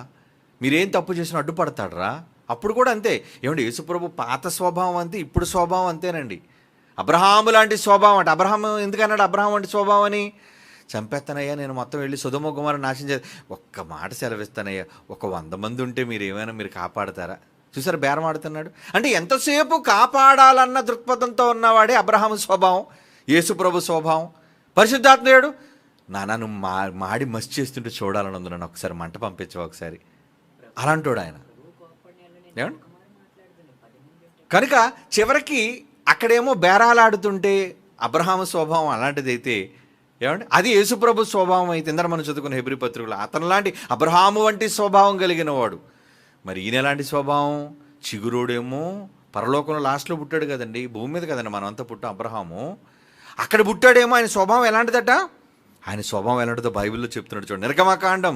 మీరేం తప్పు చేసినా అడ్డుపడతాడురా. అప్పుడు కూడా అంతే. ఏమండి, యేసుప్రభు పాత స్వభావం అంతే, ఇప్పుడు స్వభావం అంతేనండి. అబ్రహాము లాంటి స్వభావం అంటే, అబ్రహాము ఎందుకన్నాడు అబ్రహాం వంటి స్వభావం అని? చంపేస్తానయ్యా, నేను మొత్తం వెళ్ళి సొదొమ గొమొర్రా నాశనం చేసి ఒక్క మాట సెలవిస్తానయ్యా, ఒక 100 మంది ఉంటే మీరు ఏమైనా మీరు కాపాడతారా? చూసారు బేరం ఆడుతున్నాడు అంటే ఎంతసేపు కాపాడాలన్న దృక్పథంతో ఉన్నవాడే అబ్రహాము స్వభావం, యేసుప్రభు స్వభావం. పరిశుద్ధాత్మేయుడు నాన్న నువ్వు మాడి మసి చేస్తుంటే చూడాలని ఉంది, నన్ను ఒకసారి మంట పంపించవు ఒకసారి అలాంటోడు ఆయన. ఏమండి కనుక చివరికి అక్కడేమో బేరాలాడుతుంటే అబ్రహాము స్వభావం అలాంటిదైతే ఏమండి అది యేసుప్రభు స్వభావం అయితే ఇందర మనం చదువుకున్న హెబ్రీ పత్రికలో అతను లాంటి అబ్రహాము వంటి స్వభావం కలిగిన వాడు. మరి ఈయన ఎలాంటి స్వభావం? చిగురోడేమో పరలోకంలో లాస్ట్లో పుట్టాడు కదండి, భూమి మీద కదండి మనం అంతా పుట్టాం. అబ్రహాము అక్కడ పుట్టాడేమో, ఆయన స్వభావం ఎలాంటిదట? ఆయన స్వభావం ఎలాంటిదో బైబిల్లో చెప్తున్నాడు చూడండి. నిర్గమకాండం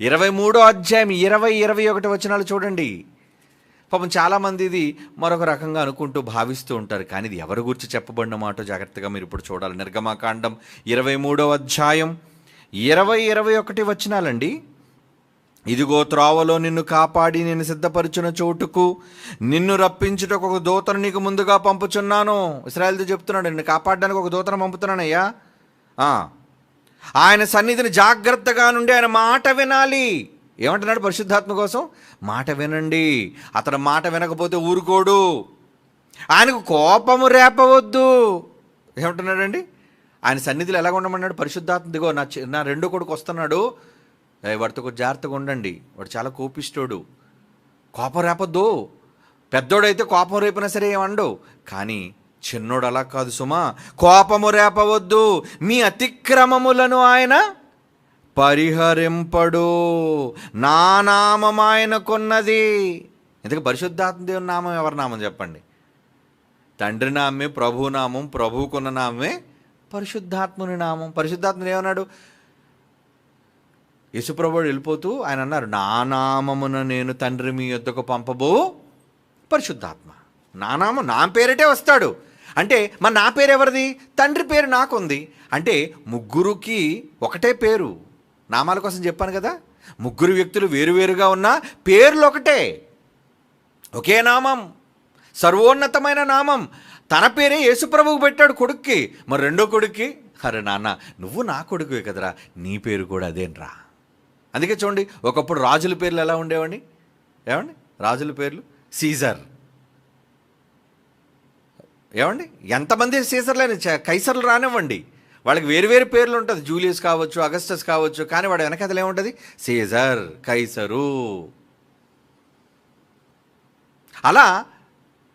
23వ అధ్యాయం 20-21 వచనాలు చూడండి. పాపం చాలామంది ఇది మరొక రకంగా అనుకుంటూ భావిస్తూ ఉంటారు, కానీ ఇది ఎవరి గురించి చెప్పబడిన మాట జాగ్రత్తగా మీరు ఇప్పుడు చూడాలి. నిర్గమకాండం 23వ అధ్యాయం 20-21 వచనాలండి. ఇదిగో త్రోవలో నిన్ను కాపాడి నేను సిద్ధపరిచిన చోటుకు నిన్ను రప్పించుటకు ఒక దూతను నీకు ముందుగా పంపుచున్నాను. ఇశ్రాయేలుతో చెప్తున్నాడు, నిన్ను కాపాడడానికి ఒక దూతను పంపుతున్నానయ్యా. ఆయన సన్నిధిని జాగ్రత్తగా నుండి ఆయన మాట వినాలి. ఏమంటున్నాడు పరిశుద్ధాత్మ కోసం? మాట వినండి. అతడు మాట వినకపోతే ఊరుకోడు, ఆయనకు కోపము రేపవద్దు. ఏమంటున్నాడండి? ఆయన సన్నిధిలో ఎలాగ ఉండమన్నాడు పరిశుద్ధాత్మ? దిగో నా రెండో కొడుకు వస్తున్నాడు, వాడితో కొంచెం జాగ్రత్తగా ఉండండి, వాడు చాలా కోపిస్తోడు, కోపం రేపొద్దు. పెద్దోడైతే కోపం రేపినా సరే ఏమండు, కానీ చిన్నోడు అలా కాదు సుమా, కోపము రేపవద్దు, మీ అతిక్రమములను ఆయన పరిహరింపడు, నా నామం ఆయనకున్నది. ఎందుకు పరిశుద్ధాత్మ దేవుని నామం ఎవరి నామం చెప్పండి? తండ్రి నామే ప్రభు నామం, ప్రభువుకున్న నామే పరిశుద్ధాత్ముని నామం. పరిశుద్ధాత్ముని ఏమన్నాడు? యేసుప్రభువు వెళ్ళిపోతూ ఆయన అన్నారు, నా నామమున నేను తండ్రి మీ యొద్దకు పంపబో పరిశుద్ధాత్మ. నా నామం నా పేరిటే వస్తాడు అంటే మరి నా పేరు ఎవరిది? తండ్రి పేరు నాకుంది. అంటే ముగ్గురికి ఒకటే పేరు. నామాల కోసం చెప్పాను కదా, ముగ్గురు వ్యక్తులు వేరువేరుగా ఉన్న పేర్లు ఒకటే, ఒకే నామం, సర్వోన్నతమైన నామం. తన పేరే యేసుప్రభువుకు పెట్టాడు కొడుక్కి. మరి రెండో కొడుక్కి, అరే నాన్న నువ్వు నా కొడుకువే కదరా, నీ పేరు కూడా అదేనరా. అందుకే చూడండి, ఒకప్పుడు రాజుల పేర్లు ఎలా ఉండేవండి? ఏమండి రాజుల పేర్లు? సీజర్. ఏమండి ఎంతమంది సీజర్లని కైసర్లు రానివ్వండి, వాళ్ళకి వేరు పేర్లు ఉంటుంది. జూలియస్ కావచ్చు, అగస్టస్ కావచ్చు, కానీ వాడు వెనకథలు ఏముంటుంది? సీజర్, కైసరు. అలా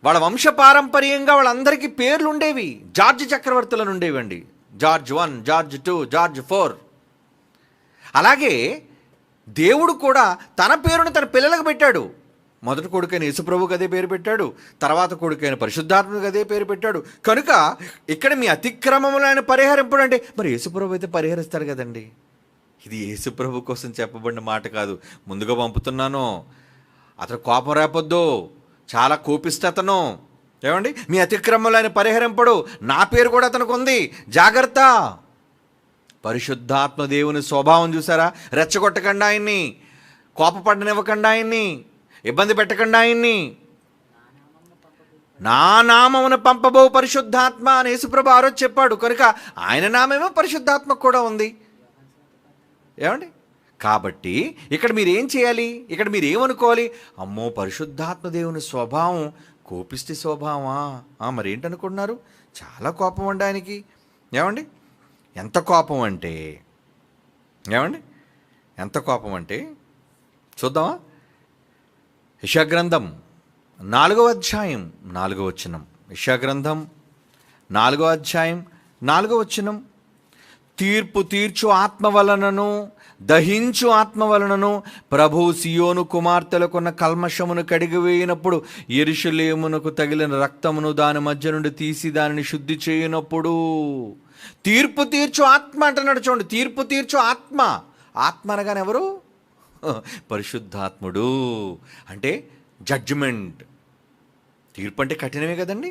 వాళ్ళ వంశపారంపర్యంగా వాళ్ళందరికీ పేర్లు ఉండేవి. జార్జ్ చక్రవర్తులను ఉండేవండి. George 1, George 2, George 4. అలాగే దేవుడు కూడా తన పేరును తన పిల్లలకు పెట్టాడు. మొదటి కొడుకైన యేసుప్రభువుకి అదే పేరు పెట్టాడు, తర్వాత కొడుకైన పరిశుద్ధాత్మకు అదే పేరు పెట్టాడు. కనుక ఇక్కడ మీ అతిక్రమములు ఆయన పరిహరింపడు అంటే మరి యేసుప్రభు అయితే పరిహరిస్తాడు కదండి. ఇది యేసుప్రభు కోసం చెప్పబడిన మాట కాదు. ముందుగా పంపుతున్నాను, అతను కోపం రేపొద్దు, చాలా కోపిస్తతను. ఏమండి మీ అతిక్రమములు ఆయన పరిహరింపడు, నా పేరు కూడా అతనికి ఉంది, జాగ్రత్త. పరిశుద్ధాత్మ దేవుని స్వభావం చూసారా? రెచ్చగొట్టకుండా ఆయన్ని, కోపపడనివ్వకుండా ఆయన్ని, ఇబ్బంది పెట్టకుండా ఆయన్ని. నా నామమును పంపబో పరిశుద్ధాత్మ అని యేసుప్రభు ఆ రోజు చెప్పాడు. కనుక ఆయన నామేమో పరిశుద్ధాత్మ కూడా ఉంది. ఏమండి కాబట్టి ఇక్కడ మీరు ఏం చేయాలి? ఇక్కడ మీరు ఏమనుకోవాలి? అమ్మో పరిశుద్ధాత్మ దేవుని స్వభావం కోపిష్టి స్వభావమా? మరి ఏంటనుకుంటున్నారు? చాలా కోపం అండి ఆయనకి. ఏమండి ఎంత కోపం అంటే, ఏమండి ఎంత కోపం అంటే చూద్దామా? యెషయా గ్రంథం 4వ అధ్యాయం 4వ వచనం. యెషయా గ్రంథం 4వ అధ్యాయం 4వ వచనం. తీర్పు తీర్చు ఆత్మ వలనను దహించు ఆత్మ వలనను ప్రభు సియోను కుమార్తెలకున్న కల్మషమును కడిగివేయినప్పుడు, యెరూషలేమునకు తగిలిన రక్తమును దాని మధ్య నుండి తీసి దానిని శుద్ధి చేయనప్పుడు. తీర్పు తీర్చు ఆత్మ అంటున్నాడు చూడండి. తీర్పు తీర్చు ఆత్మ. ఆత్మ అనగానే ఎవరు? పరిశుద్ధాత్ముడు. అంటే జడ్జిమెంట్. తీర్పు అంటే కఠినమే కదండి,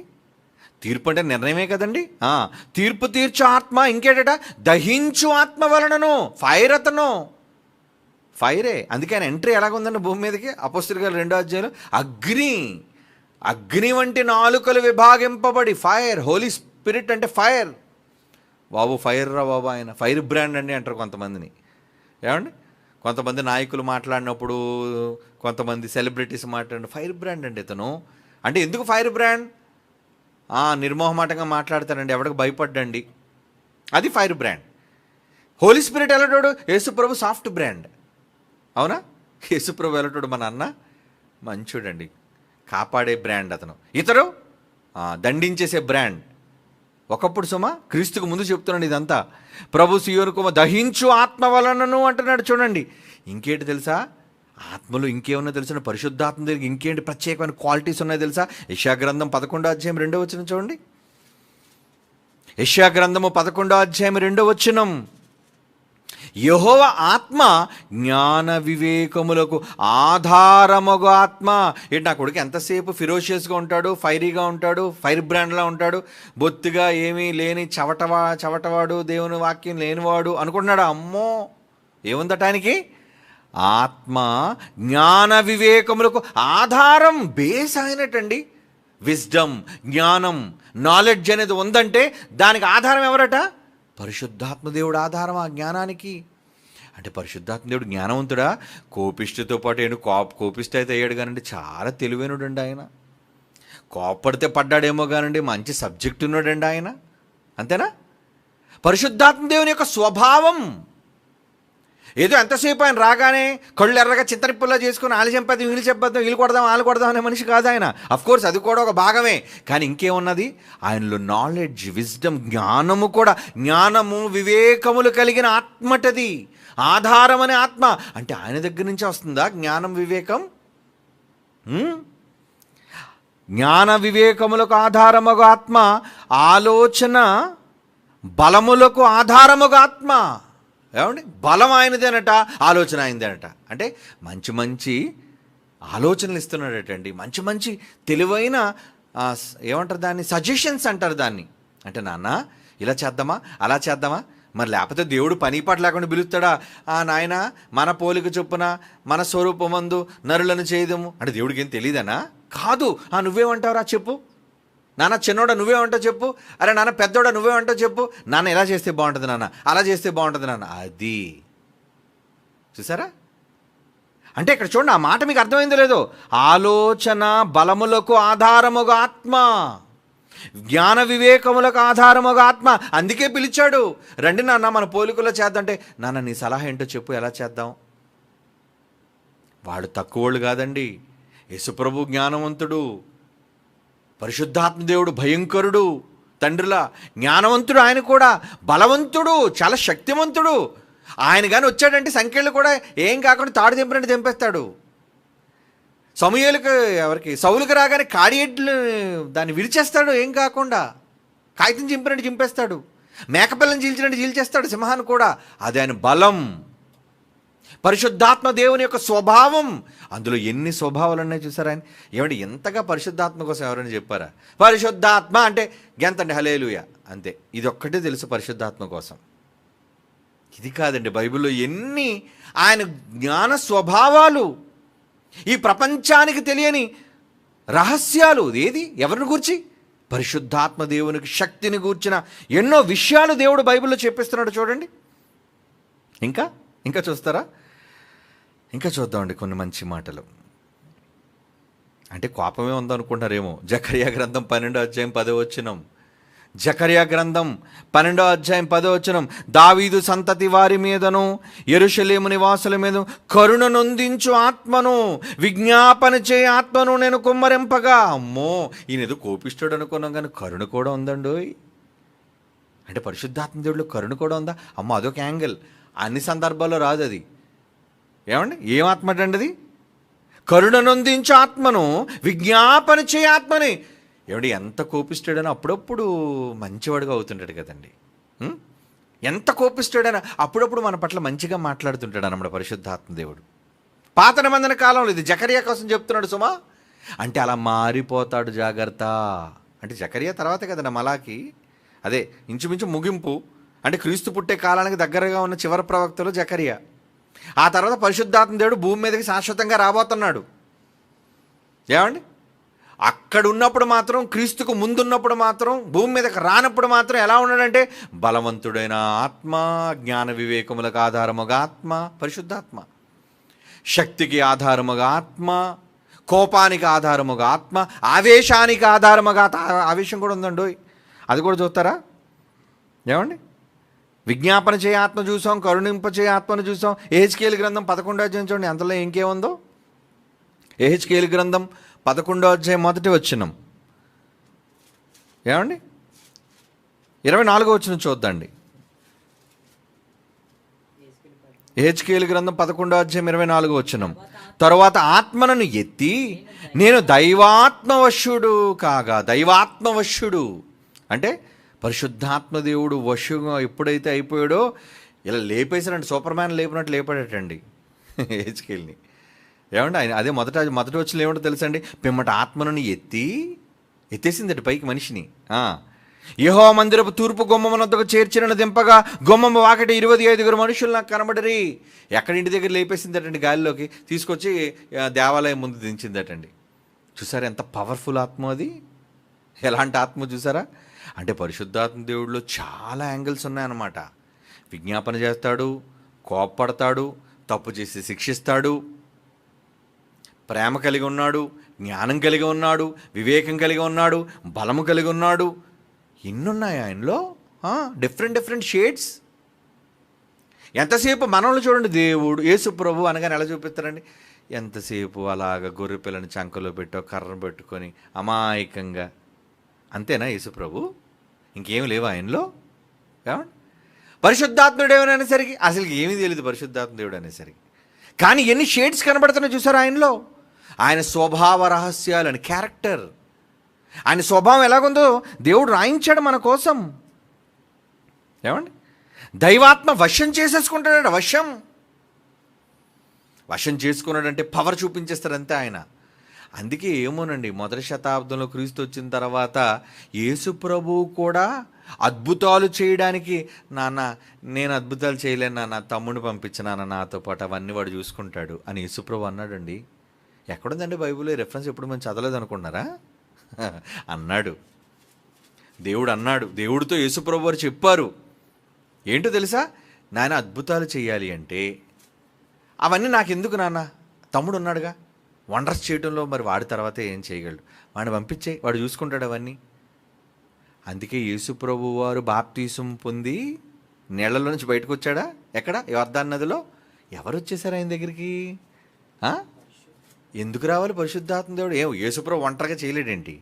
తీర్పు అంటే నిర్ణయమే కదండి. తీర్పు తీర్చు ఆత్మ. ఇంకేటట? దహించు ఆత్మ వలనను. ఫైర్ అతను, ఫైరే. అందుకే ఆయన ఎంట్రీ ఎలాగుందండి భూమి మీదకి? అపోస్తలుల 2వ అధ్యాయంలో అగ్ని వంటి నాలుకలు విభాగింపబడి, ఫైర్. హోలీ స్పిరిట్ అంటే ఫైర్. బాబు ఫైర్ రా బాబు, ఆయన ఫైర్ బ్రాండ్ అండి అంటారు కొంతమందిని. ఏమండి కొంతమంది నాయకులు మాట్లాడినప్పుడు కొంతమంది సెలబ్రిటీస్ మాట్లాడండి, ఫైర్ బ్రాండ్ అండి ఇతను. అంటే ఎందుకు ఫైర్ బ్రాండ్? నిర్మోహమాటంగా మాట్లాడతాడండి, ఎవడికి భయపడ్డండి, అది ఫైర్ బ్రాండ్. హోలీ స్పిరిట్ ఎలాంటోడు? యేసుప్రభు సాఫ్ట్ బ్రాండ్. అవునా? యేసుప్రభు ఎలాంటోడు? మన అన్న మంచోడండి, కాపాడే బ్రాండ్ అతను. ఇతడు దండించేసే బ్రాండ్. ఒకప్పుడు సుమా క్రీస్తుకు ముందు చెప్తున్నాడు ఇదంతా. ప్రభు సీయోనుకు దహించు ఆత్మ వలనను అంటున్నాడు. చూడండి, ఇంకేంటి తెలుసా? ఆత్మలో ఇంకేమన్నా తెలుసా? పరిశుద్ధాత్మ దగ్గర ఇంకేంటి ప్రత్యేకమైన క్వాలిటీస్ ఉన్నాయో తెలుసా? యెషయా గ్రంథం 11:2 చూడండి. యెషయా గ్రంథము 11:2, యెహోవా ఆత్మ జ్ఞాన వివేకములకు ఆధారముగా ఆత్మ. ఏంటి నా కొడుకు ఎంతసేపు ఫిరోషియస్గా ఉంటాడు, ఫైరీగా ఉంటాడు, ఫైర్ బ్రాండ్లా ఉంటాడు, బొత్తిగా ఏమీ లేని చవటవాడు, దేవుని వాక్యం లేనివాడు అనుకుంటున్నాడు. అమ్మో, ఏముందట ఆయనకి? ఆత్మ జ్ఞాన వివేకములకు ఆధారం, బేస్ అయినట్టండి. విజ్డమ్, జ్ఞానం, నాలెడ్జ్ అనేది ఉందంటే దానికి ఆధారం ఎవరట? పరిశుద్ధాత్మ దేవుడు ఆధారం ఆ జ్ఞానానికి. అంటే పరిశుద్ధాత్మ దేవుడు జ్ఞానవంతుడా? కోపిష్టితో పాటు కోపిష్టి అయితే అయ్యాడు కానండి, చాలా తెలివైనడండి ఆయన. కోపడితే పడ్డాడేమో కానండి, మంచి సబ్జెక్ట్ ఉన్నాడండి ఆయన. అంతేనా? పరిశుద్ధాత్మ దేవుని యొక్క స్వభావం ఏదో ఎంతసేపు ఆయన రాగానే కళ్ళు ఎర్రగా చింతరిప్పుల్లా చేసుకుని ఆలు చెంపేద్దాం, వీళ్ళు చెప్పేద్దాం, వీళ్ళు కొడదాం, వాళ్ళు కొడదాం అనే మనిషి కాదు ఆయన. అఫ్కోర్స్ అది కూడా ఒక భాగమే, కానీ ఇంకేమున్నది ఆయనలో? నాలెడ్జ్, విజ్డమ్, జ్ఞానము కూడా. జ్ఞానము వివేకములు కలిగిన ఆత్మటది, ఆధారం అనే ఆత్మ. అంటే ఆయన దగ్గర నుంచే వస్తుందా జ్ఞానం వివేకం? జ్ఞాన వివేకములకు ఆధారముగా ఆత్మ, ఆలోచన బలములకు ఆధారముగా ఆత్మ. ఏమండి? బలం ఆయనదేనట, ఆలోచన ఆయనదేనట. అంటే మంచి మంచి ఆలోచనలు ఇస్తున్నాడటండి, మంచి మంచి తెలివైన ఏమంటారు దాన్ని, సజెషన్స్ అంటారు దాన్ని. అంటే నాన్న ఇలా చేద్దామా, అలా చేద్దామా, మరి లేకపోతే దేవుడు పని పాట లేకుండా పిలుస్తాడా? నాయన మన పోలిక చొప్పున మన స్వరూపమందు నరులను చేయదము అంటే దేవుడికి ఏం తెలియదనా? కాదు. నువ్వేమంటావురా చెప్పు నాన్న, చిన్నోడా నువ్వేమంటావు చెప్పు, అరే నాన్న పెద్దోడా నువ్వేమంటావు చెప్పు, నాన్న ఎలా చేస్తే బాగుంటుంది నాన్న, అలా చేస్తే బాగుంటుంది నాన్న. అది చూసారా? అంటే ఇక్కడ చూడండి, ఆ మాట మీకు అర్థమైందో లేదో. ఆలోచన బలములకు ఆధారముగా ఆత్మ, జ్ఞాన వివేకములకు ఆధారముగా ఆత్మ. అందుకే పిలిచాడు, రండి నాన్న మన పోలికలో చేద్దంటే, నాన్న నీ సలహా ఏంటో చెప్పు, ఎలా చేద్దాం. వాడు తక్కువోళ్ళు కాదండి, యేసుప్రభు జ్ఞానవంతుడు, పరిశుద్ధాత్మ దేవుడు భయంకరుడు, తండ్రిలా జ్ఞానవంతుడు. ఆయన కూడా బలవంతుడు, చాలా శక్తివంతుడు. ఆయన కానీ వచ్చాడంటే సంఖ్యలు కూడా ఏం కాకుండా తాడు తెంపినట్టు తెంపేస్తాడు. సౌలుకి రాగానే కాడియడ్లు దాన్ని విరిచేస్తాడు, ఏం కాకుండా కాగితం చింపినట్టు చింపేస్తాడు. మేకపిల్లని చీల్చినట్టు చీల్చేస్తాడు సింహాన్ని కూడా. అది ఆయన బలం. పరిశుద్ధాత్మ దేవుని యొక్క స్వభావం, అందులో ఎన్ని స్వభావాలు ఉన్నాయి చూసారా ఆయన. ఏమంటే ఎంతగా పరిశుద్ధాత్మ కోసం ఎవరైనా చెప్పారా? పరిశుద్ధాత్మ అంటే గెంతండి హల్లెలూయా అంతే. ఇది ఒక్కటే తెలుసు పరిశుద్ధాత్మ కోసం. ఇది కాదండి, బైబిల్లో ఎన్ని ఆయన జ్ఞాన స్వభావాలు, ఈ ప్రపంచానికి తెలియని రహస్యాలు. ఏది ఎవరిని గూర్చి? పరిశుద్ధాత్మ దేవునికి శక్తిని గూర్చిన ఎన్నో విషయాలు దేవుడు బైబిల్లో చెప్పిస్తున్నాడు. చూడండి, ఇంకా చూస్తారా? ఇంకా చూద్దామండి కొన్ని మంచి మాటలు. అంటే కోపమే ఉందనుకుంటారేమో. జకర్యా గ్రంథం 12:10. జకర్యా గ్రంథం 12:10. దావీదు సంతతి వారి మీదను యెరూషలేము నివాసుల మీద కరుణ నొందించు ఆత్మను, విజ్ఞాపన చేయ ఆత్మను నేను కుమ్మరింపగా. అమ్మో, ఈయన ఏదో కోపిస్తాడు అనుకున్నాం, కానీ కరుణ కూడా ఉందండి. అంటే పరిశుద్ధాత్మ దేవుడిలో కరుణ కూడా ఉందా? అమ్మో, అదొక యాంగిల్. అన్ని సందర్భాల్లో రాదు అది. ఏమండి, ఏం ఆత్మ అండి అది? కరుణ నొందించే ఆత్మను, విజ్ఞాపన చేయ ఆత్మని. ఏమండి, ఎంత కోపిస్తాడని అప్పుడప్పుడు మంచివాడుగా అవుతుంటాడు కదండి. ఎంత కోపిస్తాడని అప్పుడప్పుడు మన పట్ల మంచిగా మాట్లాడుతుంటాడు అన్నమాట పరిశుద్ధాత్మ దేవుడు. పాత నిబంధన కాలంలో ఇది జకర్యా కోసం చెప్తున్నాడు సుమా. అంటే అలా మారిపోతాడు, జాగ్రత్త. అంటే జకర్యా తర్వాత కదండి మలాకి, అదే ఇంచుమించు ముగింపు. అంటే క్రీస్తు పుట్టే కాలానికి దగ్గరగా ఉన్న చివరి ప్రవక్తలు జకర్యా. ఆ తర్వాత పరిశుద్ధాత్మ దేవుడు భూమి మీదకి శాశ్వతంగా రాబోతున్నాడు. ఏమండి, అక్కడ ఉన్నప్పుడు మాత్రం, క్రీస్తుకు ముందున్నప్పుడు మాత్రం, భూమి మీదకి రానప్పుడు మాత్రం ఎలా ఉన్నాడంటే బలవంతుడైన ఆత్మ, జ్ఞాన వివేకములకు ఆధారముగా ఆత్మ, పరిశుద్ధాత్మ. శక్తికి ఆధారముగా ఆత్మ, కోపానికి ఆధారముగా ఆత్మ, ఆవేశానికి ఆధారముగా ఆవేశం కూడా ఉందండి. అది కూడా చూస్తారా ఏమండి? విజ్ఞాపన చేయ ఆత్మ చూసాం, కరుణింప చేయ ఆత్మను చూసాం. యెహెజ్కేలు గ్రంథం 11వ అధ్యాయం చూడండి, అంతలో ఇంకేముందో. యెహెజ్కేలు గ్రంథం 11వ అధ్యాయం 1వ వచనం ఏమండి, 24వ వచనం చూద్దండి. యెహెజ్కేలు గ్రంథం 11వ అధ్యాయం 24వ వచనం. తరువాత ఆత్మను ఎత్తి నేను దైవాత్మవశ్యుడు కాగా. దైవాత్మవశ్యుడు అంటే పరిశుద్ధాత్మ దేవుడు వశుగా ఎప్పుడైతే అయిపోయాడో ఇలా లేపేసారంటే సూపర్ మ్యాన్ లేపినట్టు లేపాడటండి యెహెజ్కేలుని. ఏమండి ఆయన అదే మొదటి వచ్చిన ఏమంటో తెలుసండి, పిమ్మట ఆత్మను ఎత్తేసిందట పైకి మనిషిని. యెహోవా మందిరపు తూర్పు గుమ్మమునొద్దకు చేర్చిన దింపగా గుమ్మము వాకటి 25 మనుషులు నాకు కనబడరి. ఎక్కడి ఇంటి దగ్గర లేపేసిందటండి, గాలిలోకి తీసుకొచ్చి దేవాలయం ముందు దించిందటండి. చూసారా ఎంత పవర్ఫుల్ ఆత్మ అది, ఎలాంటి ఆత్మ చూసారా? అంటే పరిశుద్ధాత్మ దేవుడిలో చాలా యాంగిల్స్ ఉన్నాయన్నమాట. విజ్ఞాపన చేస్తాడు, కోప్పడతాడు, తప్పు చేసి శిక్షిస్తాడు, ప్రేమ కలిగి ఉన్నాడు, జ్ఞానం కలిగి ఉన్నాడు, వివేకం కలిగి ఉన్నాడు, బలము కలిగి ఉన్నాడు. ఎన్నున్నాయి ఆయనలో, డిఫరెంట్ షేడ్స్. ఎంతసేపు మనల్ని చూడండి, దేవుడు యేసు ప్రభు అనగానే ఎలా చూపిస్తారండి, ఎంతసేపు అలాగ గొర్రె పిల్లని చంకలో పెట్టో కర్రను పెట్టుకొని అమాయకంగా, అంతేనా యేసు ప్రభు? ఇంకేం లేవు ఆయనలో? పరిశుద్ధాత్ముడు ఏమనేసరికి అసలు ఏమీ తెలియదు పరిశుద్ధాత్మ దేవుడు అనేసరికి. కానీ ఎన్ని షేడ్స్ కనబడుతున్నాయి చూసారు ఆయనలో. ఆయన స్వభావ రహస్యాలని, క్యారెక్టర్, ఆయన స్వభావం ఎలాగుందో దేవుడు రాయించాడు మన కోసం. ఏమండి, దైవాత్మ వశం చేసేసుకుంటాడు. వశం చేసుకున్నాడంటే పవర్ చూపించేస్తాడు అంతే ఆయన. అందుకే ఏమోనండి, మొదటి శతాబ్దంలో క్రీస్తు వచ్చిన తర్వాత యేసు ప్రభువు కూడా అద్భుతాలు చేయడానికి, నాన్న నేను అద్భుతాలు చేయలేను నాన్న, తమ్ముడిని పంపించినాన్న నాతో పాటు, అవన్నీ వాడు చూసుకుంటాడు అని యేసు ప్రభు అన్నాడండి. ఎక్కడుందండి బైబిల్లో రెఫరెన్స్? ఎప్పుడు మనం చదవలేదు అనుకున్నారా? అన్నాడు, దేవుడు అన్నాడు. దేవుడితో యేసు ప్రభు వారు చెప్పారు. ఏంటో తెలుసా, నాయన అద్భుతాలు చేయాలి అంటే అవన్నీ నాకెందుకు నాన్న, తమ్ముడు ఉన్నాడుగా వండర్స్ చేయడంలో, మరి వాడి తర్వాత ఏం చేయగలడు, వాడిని పంపించే, వాడు చూసుకుంటాడు అవన్నీ. అందుకే యేసు ప్రభు వారు బాప్తీసం పొంది నీళ్లలో నుంచి బయటకు వచ్చాడా? ఎక్కడ? యోర్దాను నదిలో. ఎవరు వచ్చేసారు ఆయన దగ్గరికి? ఎందుకు రావాలి పరిశుద్ధాత్మ దేవుడు? యేసుప్రభు ఒంటరిగా చేయలేడేంటి?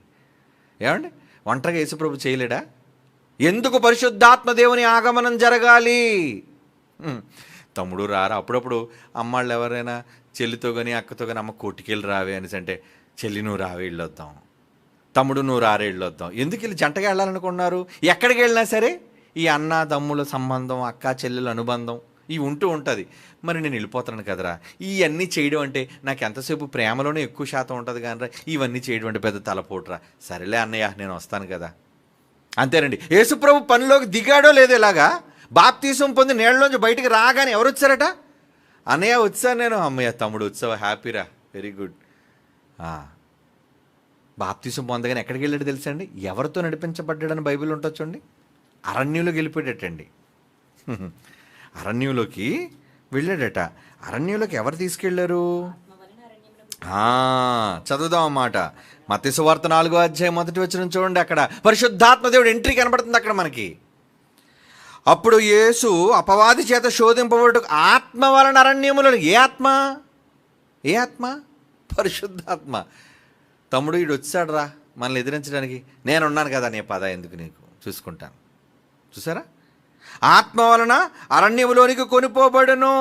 ఏమండి, ఒంటరిగా యేసుప్రభు చేయలేడా? ఎందుకు పరిశుద్ధాత్మ దేవుని ఆగమనం జరగాలి? తమ్ముడు రారా, అప్పుడప్పుడు అమ్మాళ్ళు ఎవరైనా చెల్లితో కానీ అక్కతో కానీ, అమ్మ కోటికెళ్ళి రావే అనేసి అంటే, చెల్లి నువ్వు రావే వెళ్ళొద్దాం, తమ్ముడు నువ్వు రారే వెళ్ళొద్దాం. ఎందుకు వీళ్ళు జంటగా వెళ్ళాలనుకున్నారు? ఎక్కడికి వెళ్ళినా సరే ఈ అన్న తమ్ముళ్ళ సంబంధం, అక్క చెల్లెల అనుబంధం ఇవి ఉంటూ ఉంటుంది. మరి నేను వెళ్ళిపోతాను కదరా, ఇవన్నీ చేయడం అంటే నాకు ఎంతసేపు ప్రేమలోనే ఎక్కువ శాతం ఉంటుంది కానీ ఇవన్నీ చేయడం అంటే పెద్ద తలపోటురా. సరేలే అన్నయ్య నేను వస్తాను కదా, అంతేనండి. యేసుప్రభు పనిలోకి దిగాడో లేదో ఇలాగా బాప్తీసం పొంది నీళ్ళలోంచి బయటికి రాగానే ఎవరు వచ్చారట? అన్నయ్య వచ్చాను నేను. అమ్మయ్య తమ్ముడు వచ్చావా, హ్యాపీరా, వెరీ గుడ్. బాప్తీసం పొందగానే ఎక్కడికి వెళ్ళాడు తెలుసా అండి? ఎవరితో నడిపించబడ్డాడని బైబిల్ ఉంటుంది చూడండి. అరణ్యంలోకి వెళ్ళిపోయాడటండి. అరణ్యంలోకి వెళ్ళాడట. అరణ్యంలోకి ఎవరు తీసుకెళ్లారు? చదువుదాం అన్నమాట. మత్తయి సువార్త 4వ అధ్యాయం 1వ వచనం చూడండి. అక్కడ పరిశుద్ధాత్మ దేవుడు ఎంట్రీ కనబడుతుంది అక్కడ మనకి. అప్పుడు యేసు అపవాది చేత శోధింపబడుటకు ఆత్మ వలన అరణ్యములో. ఏ ఆత్మ? పరిశుద్ధాత్మ. తమ్ముడు వీడు వచ్చాడు రా మనల్ని ఎదిరించడానికి, నేనున్నాను కదా, నీ పద ఎందుకు నీకు, చూసుకుంటాను. చూసారా, ఆత్మ వలన అరణ్యములోనికి కొనిపోబడును.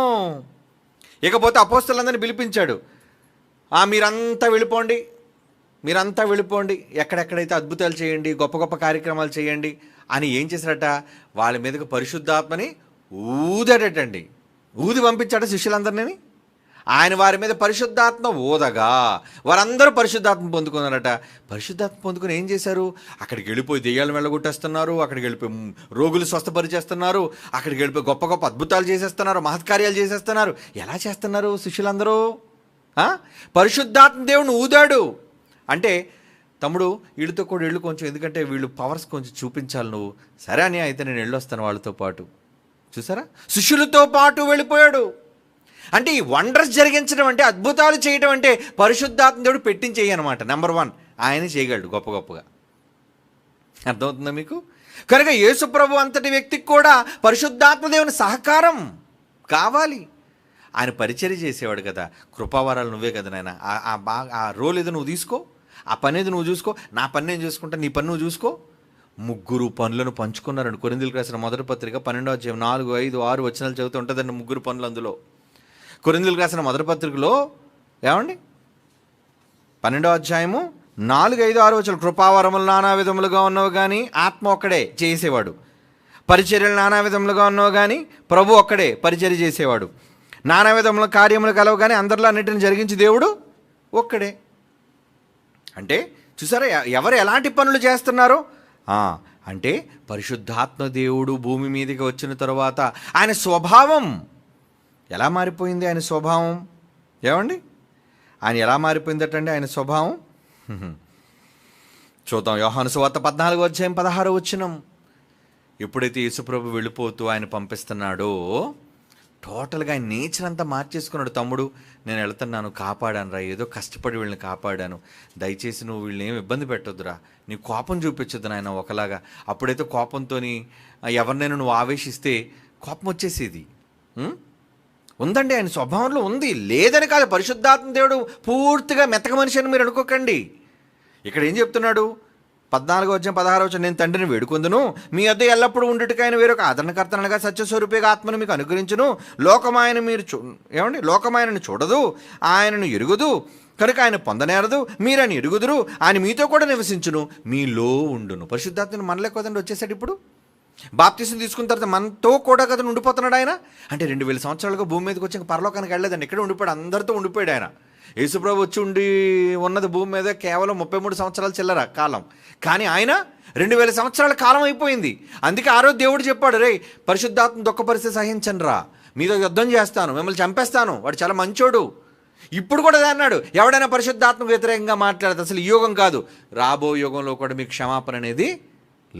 ఇకపోతే అపోస్తలులందరినీ పిలిపించాడు. మీరంతా వెళ్ళిపోండి, ఎక్కడెక్కడైతే అద్భుతాలు చేయండి, గొప్ప గొప్ప కార్యక్రమాలు చేయండి అని ఏం చేశారట? వాళ్ళ మీదకి పరిశుద్ధాత్మని ఊదాడటండి. ఊది పంపించాడు శిష్యులందరినీ. ఆయన వారి మీద పరిశుద్ధాత్మ ఊదగా వారందరూ పరిశుద్ధాత్మ పొందుకున్నారట. పరిశుద్ధాత్మ పొందుకుని ఏం చేశారు? అక్కడికి వెళ్ళిపోయి దెయ్యాలను వెళ్ళగొట్టేస్తున్నారు, అక్కడికి వెళ్ళిపోయి రోగులు స్వస్థపరిచేస్తున్నారు, అక్కడికి వెళ్ళిపోయి గొప్ప గొప్ప అద్భుతాలు చేసేస్తున్నారు, మహత్కార్యాలు చేసేస్తున్నారు. ఎలా చేస్తున్నారు శిష్యులందరూ? పరిశుద్ధాత్మ దేవుని ఊదాడు. అంటే తమ్ముడు వీళ్ళతో కూడా వెళ్ళు కొంచెం, ఎందుకంటే వీళ్ళు పవర్స్ కొంచెం చూపించాలి నువ్వు. సరే అని అయితే నేను వెళ్ళొస్తాను వాళ్ళతో పాటు. చూసారా, శిష్యులతో పాటు వెళ్ళిపోయాడు. అంటే ఈ వండర్స్ జరిగించడం అంటే, అద్భుతాలు చేయడం అంటే పరిశుద్ధాత్మ దేవుడు పెట్టించేయి అనమాట. నెంబర్ 1 ఆయన చేయగలడు గొప్ప గొప్పగా. అర్థమవుతుందా మీకు? కనుక యేసు ప్రభు అంతటి వ్యక్తికి కూడా పరిశుద్ధాత్మ దేవుని సహకారం కావాలి. ఆయన పరిచర్య చేసేవాడు కదా. కృపావరాలు నువ్వే కదా నాయన, ఆ రోల్ ఏదో నువ్వు తీసుకో, ఆ పని ఏదో నువ్వు చూసుకో, నా పని నేను చూసుకుంటా, నీ పని నువ్వు చూసుకో. 3 పనులను పంచుకున్నారండి. కొరింథీయులకు రాసిన మొదటి పత్రిక 12వ అధ్యాయం 4, 5, 6 వచనాలు చదివితే ఉంటుందండి 3 పనులు అందులో. కొరింథీయులకు రాసిన మొదటి పత్రికలో ఏమండి 12వ అధ్యాయము 4, 5, 6 వచనాలు, కృపావరములు నానా విధములుగా ఉన్నవి కానీ ఆత్మ ఒక్కడే చేసేవాడు, పరిచర్యలు నానా విధములుగా ఉన్నవి కానీ ప్రభు ఒక్కడే పరిచర్య చేసేవాడు, నానా విధముల కార్యములు కలవు కానీ అందరిలో అన్నిటిని జరిగించి దేవుడు ఒక్కడే. అంటే చూసారా ఎవరు ఎలాంటి పనులు చేస్తున్నారో. అంటే పరిశుద్ధాత్మ దేవుడు భూమి మీదకి వచ్చిన తర్వాత ఆయన స్వభావం ఎలా మారిపోయింది? ఆయన స్వభావం ఏమండి, ఆయన ఎలా మారిపోయిందటండి ఆయన స్వభావం? చూద్దాం. యోహాను సువార్త 14వ అధ్యాయం 16వ వచనం. ఎప్పుడైతే యేసుప్రభు వెళ్ళిపోతూ ఆయన పంపిస్తున్నాడో టోటల్గా ఆయన నేచర్ అంతా మార్చేసుకున్నాడు. తమ్ముడు నేను వెళ్తున్నాను, కాపాడాను రా, ఏదో కష్టపడి వీళ్ళని కాపాడాను, దయచేసి నువ్వు వీళ్ళని ఏమి ఇబ్బంది పెట్టొద్దురా, నీ కోపం చూపించొద్దు నాయన ఒకలాగా. అప్పుడైతే కోపంతో ఎవరినైనా నువ్వు ఆవేశిస్తే కోపం వచ్చేసేది. ఉందండి, ఆయన స్వభావంలో ఉంది, లేదని కాదు. పరిశుద్ధాత్మ దేవుడు పూర్తిగా మెతక మనిషి అని మీరు అనుకోకండి. ఇక్కడ ఏం చెప్తున్నాడు? 14వ అధ్యాయం 16వ వచనం, నేను తండ్రిని వేడుకొందును, మీ వద్ద ఎల్లప్పుడూ ఉండుటకైన వేరొక ఆదరణకర్తనగా సత్యస్వరూపిగా ఆత్మను మీకు అనుగ్రహించును. లోకమాయన మీరు ఏమండి, లోకమాయనను చూడదు, ఆయనను ఎరుగుదు, కనుక ఆయన పొందనేరదు, మీరు ఆయన ఎరుగుదురు, ఆయన మీతో కూడా నివసించును, మీలో ఉండును. పరిశుద్ధాత్మను మనలే కదండి వచ్చేసాడు. ఇప్పుడు బాప్తిసం తీసుకున్న తర్వాత మనతో కూడా కదా ఉండిపోతున్నాడు ఆయన. అంటే 2000 సంవత్సరాలుగా భూమి మీదకి వచ్చి పరలోకానికి వెళ్ళలేదండి, ఇక్కడే ఉండిపోయాడు, అందరితో ఉండిపోయాడు ఆయన. యేసుప్రభు వచ్చి ఉన్నది భూమి మీద కేవలం 33 సంవత్సరాలు చిల్లర కాలం, కానీ ఆయన 2000 సంవత్సరాల కాలం అయిపోయింది. అందుకే ఆ రోజు దేవుడు చెప్పాడు, రే పరిశుద్ధాత్మ దుఃఖపరిస్తే సహించండి రా, మీతో యుద్ధం చేస్తాను, మిమ్మల్ని చంపేస్తాను, వాడు చాలా మంచోడు. ఇప్పుడు కూడా అన్నాడు, ఎవడైనా పరిశుద్ధాత్మ వ్యతిరేకంగా మాట్లాడితే అసలు ఈ యుగం కాదు, రాబో యుగంలో కూడా మీకు క్షమాపణ అనేది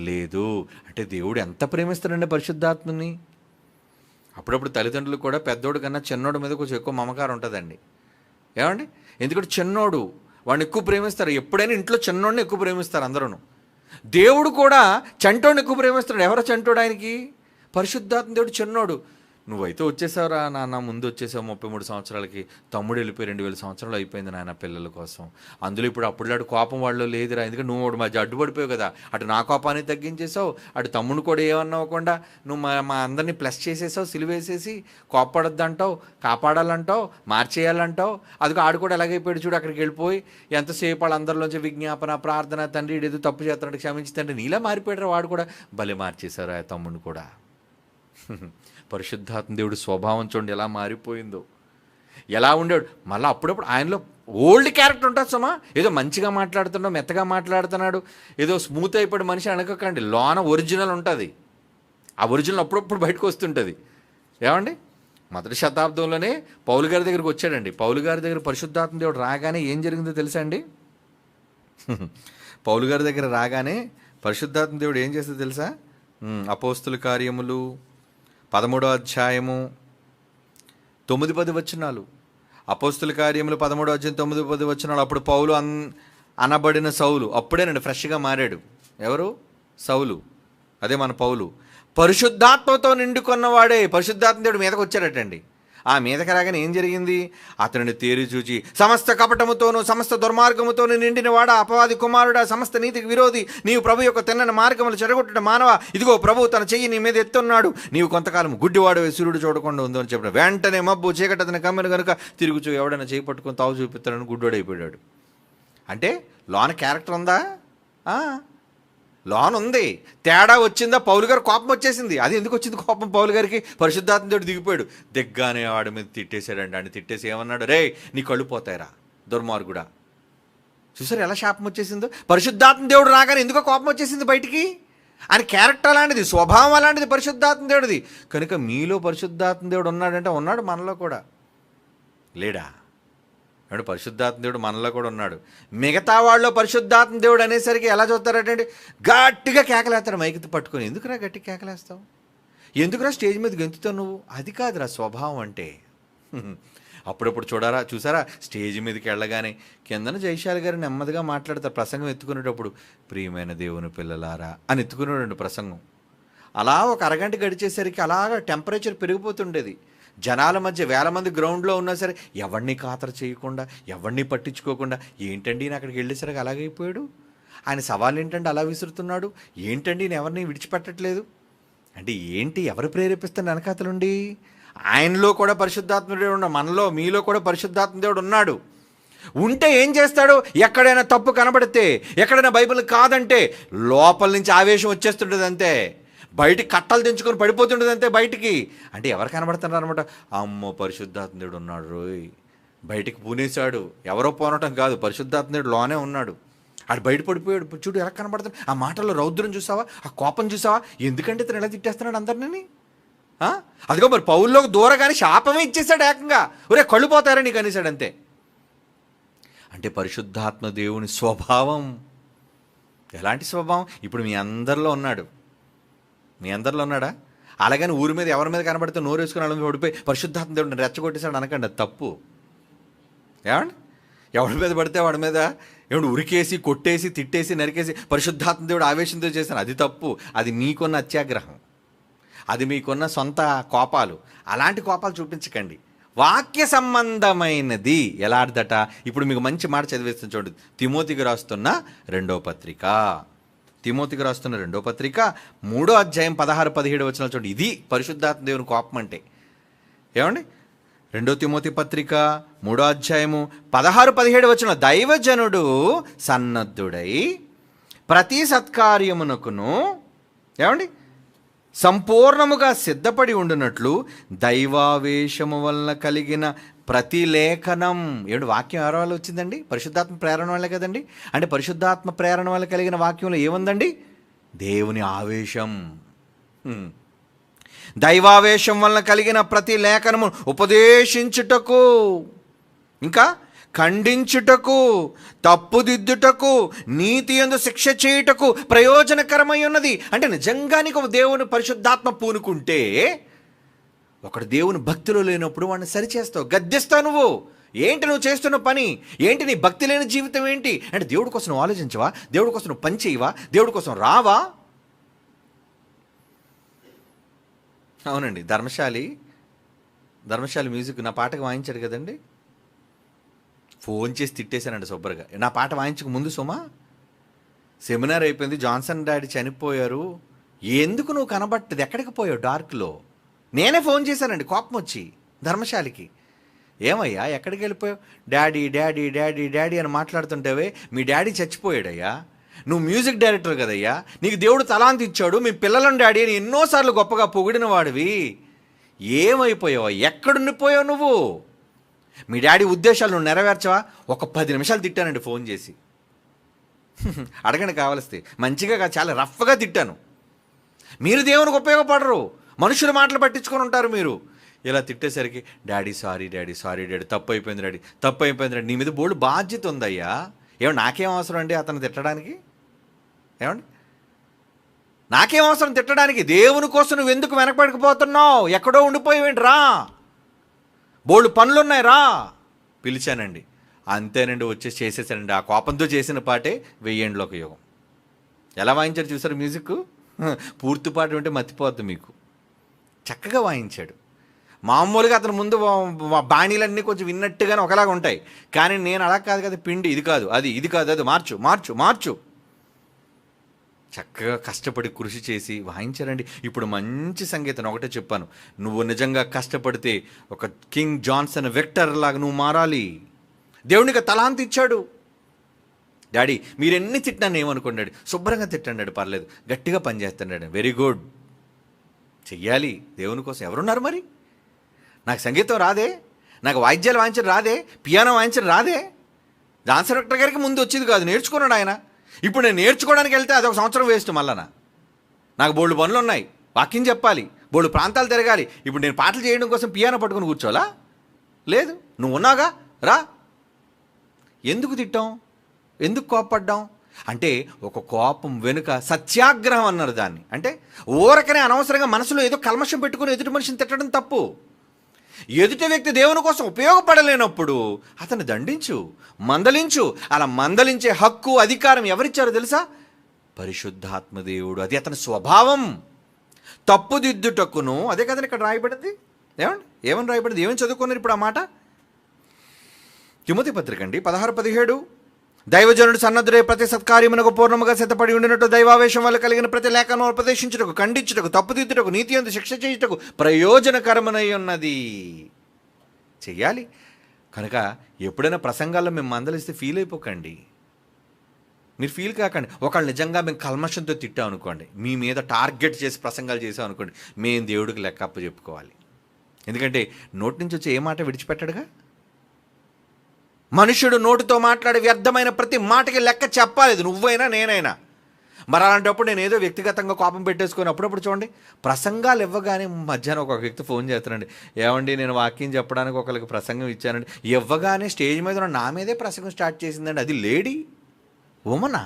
లేదు. అంటే దేవుడు ఎంత ప్రేమిస్తాడండి పరిశుద్ధాత్మని. అప్పుడప్పుడు తల్లిదండ్రులు కూడా పెద్దోడు కన్నా చిన్నోడి మీద కొంచెం ఎక్కువ మమకారం ఉంటుందండి. ఏమండి, ఎందుకంటే చిన్నోడు వాడిని ఎక్కువ ప్రేమిస్తారు. ఎప్పుడైనా ఇంట్లో చిన్నోడిని ఎక్కువ ప్రేమిస్తారు అందరూ. దేవుడు కూడా చంటోడిని ఎక్కువ ప్రేమిస్తాడు. ఎవరో చంటోడు ఆయనకి? పరిశుద్ధాత్మ దేవుడు చిన్నోడు. నువ్వైతే వచ్చేసావురా నాన్న, ముందు వచ్చేసావు 33 సంవత్సరాలకి, తమ్ముడు వెళ్ళిపోయి 2000 సంవత్సరాలు అయిపోయింది నాయన పిల్లల కోసం. అందులో ఇప్పుడు అప్పుడులాడు కోపం వాళ్ళు లేదురా, ఎందుకంటే నువ్వు వాడు మధ్య అడ్డుపడిపోయావు కదా. అటు నా కోపాన్ని తగ్గించేసావు, అటు తమ్ముడు కూడా ఏమన్నావకుండా నువ్వు మా అందరినీ ప్లస్ చేసేసావు, సిలువేసేసి కోపపడొద్దు అంటావు, కాపాడాలంటావు, మార్చేయాలంటావు. అదిగో ఆడు కూడా ఎలాగైపోయాడు చూడు, అక్కడికి వెళ్ళిపోయి ఎంతసేపు వాళ్ళందరిలోంచి విజ్ఞాపన ప్రార్థన, తండ్రి ఏదో తప్పు చేస్తున్నాడు క్షమించి తండ్రి, నీలా మారిపోయాడు వాడు కూడా. భలే మార్చేశారు ఆ తమ్ముడిని కూడా. పరిశుద్ధాత్మ దేవుడు స్వభావం చూడండి ఎలా మారిపోయిందో, ఎలా ఉండేవాడు. మళ్ళీ అప్పుడప్పుడు ఆయనలో ఓల్డ్ క్యారెక్టర్ ఉంటుంది సుమా, ఏదో మంచిగా మాట్లాడుతున్నాడు, మెత్తగా మాట్లాడుతున్నాడు, ఏదో స్మూత్ అయిపోయాడు మనిషి అనకకండి. లోన ఒరిజినల్ ఉంటుంది. ఆ ఒరిజినల్ అప్పుడప్పుడు బయటకు వస్తుంటుంది. ఏమండి, మొదటి శతాబ్దంలోనే పౌలు గారి దగ్గరికి వచ్చాడండి. పౌలు గారి దగ్గర పరిశుద్ధాత్మ దేవుడు రాగానే ఏం జరిగిందో తెలుసా అండి? పౌలు గారి దగ్గర రాగానే పరిశుద్ధాత్మ దేవుడు ఏం చేస్తుందో తెలుసా? అపోస్తుల కార్యములు 13వ అధ్యాయము 9-10 వచనాలు. అపోస్తుల కార్యములు 13వ అధ్యాయం 9-10 వచనాలు. అప్పుడు పౌలు అనబడిన సౌలు, అప్పుడేనండి ఫ్రెష్గా మారాడు. ఎవరు? సౌలు. అదే మన పౌలు. పరిశుద్ధాత్మతో నిండుకున్నవాడే. పరిశుద్ధాత్మ దేవుడు మీదకి వచ్చాడటండి. ఆ మీదకి రాగానే ఏం జరిగింది? అతనిని తేరి చూచి, సమస్త కపటముతోనూ సమస్త దుర్మార్గముతోనూ నిండిన వాడా, అపవాది కుమారుడా, సమస్త నీతికి విరోధి, నీవు ప్రభు యొక్క తిన్నని మార్గములు చెడగొట్టడం మానవ, ఇదిగో ప్రభు తన చెయ్యి నీ మీద ఎత్తున్నాడు, నీవు కొంతకాలం గుడ్డివాడు సూర్యుడు చూడకుండా ఉందో అని చెప్పాడు. వెంటనే మబ్బు చీకటి అతని కమ్మెను కనుక తిరుగుచూ ఎవడైనా చేయి పట్టుకొని తావు చూపిస్తాడని గుడ్డివాడైపోయాడు. అంటే లోన క్యారెక్టర్ ఉందా? లోన్ ఉంది. తేడా వచ్చిందా? పౌలు గారు కోపం వచ్చేసింది. అది ఎందుకు వచ్చింది కోపం పౌలు గారికి? పరిశుద్ధాత్మ దేవుడు దిగిపోయాడు. దిగ్గానే వాడి మీద తిట్టేశాడండి. ఆయన తిట్టేసి ఏమన్నాడు? రే నీ కళ్ళు పోతాయిరా దుర్మార్గుడా. చూసారు ఎలా శాపం వచ్చేసిందో? పరిశుద్ధాత్మ దేవుడు రాగానే ఎందుకో కోపం వచ్చేసింది బయటికి. ఆయన క్యారెక్టర్ అలాంటిది, స్వభావం అలాంటిది పరిశుద్ధాత్మ దేవుడిది. కనుక మీలో పరిశుద్ధాత్మ దేవుడు ఉన్నాడంటే ఉన్నాడు, మనలో కూడా లేడా? అంటే పరిశుద్ధాత్మ దేవుడు మనలో కూడా ఉన్నాడు. మిగతా వాళ్ళలో పరిశుద్ధాత్మ దేవుడు అనేసరికి ఎలా చూస్తారంటే గట్టిగా కేకలేస్తాడు మైకి పట్టుకొని. ఎందుకురా గట్టి కేకలేస్తావు? ఎందుకురా స్టేజ్ మీద గెంతుతావు నువ్వు? అది కాదురా స్వభావం అంటే. అప్పుడప్పుడు చూసారా స్టేజ్ మీదకి వెళ్ళగానే కిందన జైశాలి గారు నెమ్మదిగా మాట్లాడతారు ప్రసంగం ఎత్తుకునేటప్పుడు, ప్రియమైన దేవుని పిల్లలారా అని ఎత్తుకునేవాడు ప్రసంగం. అలా ఒక అరగంట గడిచేసరికి అలాగా టెంపరేచర్ పెరిగిపోతుండేది. జనాల మధ్య వేల మంది గ్రౌండ్లో ఉన్నా సరే ఎవరిని ఖాతరు చేయకుండా, ఎవరిని పట్టించుకోకుండా, ఏంటండి ఈయన అక్కడికి వెళ్ళేసరికి అలాగైపోయాడు, ఆయన సవాల్ ఏంటంటే అలా విసురుతున్నాడు, ఏంటండి ఈయన ఎవరిని విడిచిపెట్టట్లేదు అంటే ఏంటి, ఎవరు ప్రేరేపిస్తున్న వెనకాతలుండి? ఆయనలో కూడా పరిశుద్ధాత్మ దేవుడు ఉన్నాడు, మనలో మీలో కూడా పరిశుద్ధాత్మ దేవుడు ఉన్నాడు. ఉంటే ఏం చేస్తాడు? ఎక్కడైనా తప్పు కనబడితే, ఎక్కడైనా బైబిల్ కాదంటే లోపల నుంచి ఆవేశం వచ్చేస్తుంటుంది అంతే, బయటికి కట్టలు తెంచుకొని పడిపోతుంటుంది అంతే బయటికి. అంటే ఎవరు కనబడుతున్నారు అనమాట, అమ్మో పరిశుద్ధాత్మ దేవుడు ఉన్నాడు రోయ్, బయటికి పూనేశాడు, ఎవరో పోనటం కాదు, పరిశుద్ధాత్మ దేవుడు లోనే ఉన్నాడు, ఆడు బయట పడిపోయాడు, చూడు ఎలా కనబడుతుంది, ఆ మాటల్లో రౌద్రం చూసావా, ఆ కోపం చూసావా, ఎందుకంటే ఇతను ఎలా తిట్టేస్తున్నాడు అందరినీ. అదిగో మరి పౌల్లోకి దూరగానే శాపమే ఇచ్చేసాడు ఏకంగా, ఒరే కళ్ళు పోతారా నీకు అనేసాడు అంతే. అంటే పరిశుద్ధాత్మ దేవుని స్వభావం ఎలాంటి స్వభావం? ఇప్పుడు మీ అందరిలో ఉన్నాడు, మీ అందరిలో ఉన్నాడా? అలాగని ఊరి మీద ఎవరి మీద కనబడితే నోరు వేసుకుని వాళ్ళ మీద పడిపోయి పరిశుద్ధాత్మ దేవుడిని రెచ్చగొట్టేశాడు అనకండి, అది తప్పు. ఏమండి, ఎవరి మీద పడితే వాడి మీద ఉరికేసి కొట్టేసి తిట్టేసి నరికేసి పరిశుద్ధాత్మ దేవుడు ఆవేశంతో చేశాను, అది తప్పు. అది మీకున్న అత్యాగ్రహం, అది మీకున్న సొంత కోపాలు. అలాంటి కోపాలు చూపించకండి. వాక్య సంబంధమైనది ఎలాంటిదట? ఇప్పుడు మీకు మంచి మాట చదివేస్తుంది చూడండి, తిమోతికి రాస్తున్న రెండో పత్రిక 3వ అధ్యాయం 16-17 వచనాలు చూడండి. ఇది పరిశుద్ధాత్మ దేవుని కోపం అంటే. ఏమండి, 2 తిమోతి పత్రిక 3వ అధ్యాయము 16-17 వచనాలు, దైవజనుడు సన్నద్ధుడై ప్రతి సత్కార్యమునకును ఏమండి సంపూర్ణముగా సిద్ధపడి ఉండునట్లు దైవావేశము వలన కలిగిన ప్రతి లేఖనం. ఏడు వాక్యం ఎవరి వల్ల వచ్చిందండి? పరిశుద్ధాత్మ ప్రేరణ వల్లే కదండి. అంటే పరిశుద్ధాత్మ ప్రేరణ వల్ల కలిగిన వాక్యంలో ఏముందండి? దేవుని ఆవేశం. దైవావేశం వలన కలిగిన ప్రతి లేఖనము ఉపదేశించుటకు, ఇంకా ఖండించుటకు, తప్పుదిద్దుటకు, నీతి యందు శిక్ష చేయుటకు ప్రయోజనకరమై ఉన్నది. అంటే నిజంగా నీకు దేవుని పరిశుద్ధాత్మ పూనుకుంటే, ఒకడు దేవుని భక్తిలో లేనప్పుడు వాడిని సరిచేస్తావు, గద్దిస్తావు. నువ్వు ఏంటి నువ్వు చేస్తున్న పని ఏంటి? నీ భక్తి లేని జీవితం ఏంటి అంటే దేవుడి కోసం నువ్వు ఆలోచించవా? దేవుడి కోసం నువ్వు పని చేయవా? దేవుడి కోసం రావా? అవునండి, ధర్మశాలి మ్యూజిక్ నా పాటకు వాయించాడు కదండి. ఫోన్ చేసి తిట్టేశానండి శుభ్రంగా, నా పాట వాయించక ముందు. సుమా, సెమినార్ అయిపోయింది, జాన్సన్ డాడీ చనిపోయారు, ఎందుకు నువ్వు కనబట్టదు, ఎక్కడికి పోయావు డార్క్లో? నేనే ఫోన్ చేశానండి కోపం వచ్చి ధర్మశాలికి. ఏమయ్యా ఎక్కడికి వెళ్ళిపోయావు? డాడీ డాడీ డాడీ డాడీ అని మాట్లాడుతుంటావే, మీ డాడీ చచ్చిపోయాడయ్యా, నువ్వు మ్యూజిక్ డైరెక్టర్ కదయ్యా, నీకు దేవుడు తలాంతి ఇచ్చాడు, మీ పిల్లలను డాడీ అని ఎన్నోసార్లు గొప్పగా పొగిడిన వాడివి, ఏమైపోయావా? ఎక్కడుండిపోయావు నువ్వు? మీ డాడీ ఉద్దేశాలు నువ్వు నెరవేర్చవా? ఒక 10 నిమిషాలు తిట్టానండి ఫోన్ చేసి. అడగండి కావలిస్తే, మంచిగా చాలా రఫ్గా తిట్టాను. మీరు దేవునికి ఉపయోగపడరు, మనుషుల మాటలు పట్టించుకొని ఉంటారు మీరు. ఇలా తిట్టేసరికి డాడీ సారీ డాడీ తప్పు అయిపోయింది డాడీ. నీ మీద బోల్డ్ బాధ్యత ఉందయ్యా. ఏమండి, నాకేం అవసరం అండి అతను తిట్టడానికి? ఏమండి, నాకేం అవసరం తిట్టడానికి? దేవుని కోసం నువ్వు ఎందుకు వెనకబడిపోతున్నావు? ఎక్కడో ఉండిపోయేవేంటి? రా, బోల్డ్ పనులున్నాయి, రా. పిలిచానండి, అంతేనండి, వచ్చేసి చేసేసానండి. ఆ కోపంతో చేసిన పాటే 1000 ఒక యుగం. ఎలా వాయించాడు చూసారు మ్యూజిక్? పూర్తి పాట ఉంటే మర్చిపోద్దు మీకు. చక్కగా వాయించాడు. మామూలుగా అతను ముందు బాణీలన్నీ కొంచెం విన్నట్టుగానే ఒకలాగా ఉంటాయి, కానీ నేను అలా కాదు కదా, పిండి ఇది కాదు అది, ఇది కాదు అది, మార్చు మార్చు మార్చు. చక్కగా కష్టపడి కృషి చేసి వాయించారండి. ఇప్పుడు మంచి సంగీతం. ఒకటే చెప్పాను, నువ్వు నిజంగా కష్టపడితే ఒక కింగ్ జాన్సన్ విక్టర్ లాగా నువ్వు మారాలి. దేవునికి తలాంతి ఇచ్చాడు. డాడీ మీరు ఎన్ని తిట్టినాను ఏమనుకున్నాడు, శుభ్రంగా తిట్టండి, పర్లేదు, గట్టిగా పనిచేస్తున్నాడు, వెరీ గుడ్, చెయ్యాలి దేవుని కోసం. ఎవరున్నారు మరి? నాకు సంగీతం రాదే, నాకు వాయిద్యాలు వాయించడం రాదే, పియానో వాయించడం రాదే. జాన్సన్ విక్టర్ గారికి ముందు వచ్చేది కాదు, నేర్చుకున్నాడు ఆయన. ఇప్పుడు నేను నేర్చుకోవడానికి వెళ్తే అదొక సంవత్సరం వేస్ట్. మళ్ళా నాకు బోల్డ్ పనులు ఉన్నాయి, వాక్యం చెప్పాలి, బోల్డ్ ప్రాంతాలు తిరగాలి. ఇప్పుడు నేను పాటలు చేయడం కోసం పియానో పట్టుకుని కూర్చోవాలా? లేదు, నువ్వు ఉన్నాగా, రా. ఎందుకు తిట్టాం, ఎందుకు కోపడ్డాం అంటే ఒక కోపం వెనుక సత్యాగ్రహం అన్నారు దాన్ని. అంటే ఊరకనే అనవసరంగా మనసులో ఏదో కల్మషం పెట్టుకుని ఎదుటి మనిషిని తిట్టడం తప్పు. ఎదుటి వ్యక్తి దేవుని కోసం ఉపయోగపడలేనప్పుడు అతన్ని దండించు, మందలించు. అలా మందలించే హక్కు, అధికారం ఎవరిచ్చారో తెలుసా? పరిశుద్ధాత్మ దేవుడు. అది అతని స్వభావం. తప్పుదిద్దుటకును, అదే కదండి ఇక్కడ రాయబడింది. ఏమని రాయబడింది? ఏమని చదువుకున్నారు ఇప్పుడు ఆ మాట? తిమోతి పత్రిక అండి 16:17. దైవజనుడు సన్నద్ధుడై ప్రతి సత్కార్యమునకు పూర్ణముగా సిద్ధపడి ఉండినట్టు దైవావేశం వల్ల కలిగిన ప్రతి లేఖను ఉపదేశించుటకు, ఖండించుటకు, తప్పుదిద్దుటకు, నీతి యందు శిక్ష చేయుటకు ప్రయోజనకరమునై ఉన్నది. చెయ్యాలి. కనుక ఎప్పుడైనా ప్రసంగాల్లో మేము మందలిస్తే ఫీల్ అయిపోకండి. మీరు ఫీల్ కాకండి. ఒకళ్ళు నిజంగా మేము కల్మషంతో తిట్టాం అనుకోండి, మీ మీద టార్గెట్ చేసి ప్రసంగాలు చేసాం అనుకోండి, మేము దేవుడికి లెక్క అప్పు చెప్పుకోవాలి. ఎందుకంటే నోటి నుంచి వచ్చే ఏ మాట విడిచిపెట్టడుగా. మనుషుడు నోటితో మాట్లాడే వ్యర్థమైన ప్రతి మాటకి లెక్క చెప్పాలి, నువ్వైనా నేనైనా. మరి అలాంటప్పుడు నేను ఏదో వ్యక్తిగతంగా కోపం పెట్టేసుకొని అప్పుడప్పుడు చూడండి, ప్రసంగాలు ఇవ్వగానే మధ్యాహ్నం ఒక వ్యక్తి ఫోన్ చేస్తానండి, ఏమండి నేను వాక్యం చెప్పడానికి ఒకరికి ప్రసంగం ఇచ్చానండి, ఇవ్వగానే స్టేజ్ మీద ఉన్న నా మీదే ప్రసంగం స్టార్ట్ చేసిందండి. అది లేడీ, ఉమనా?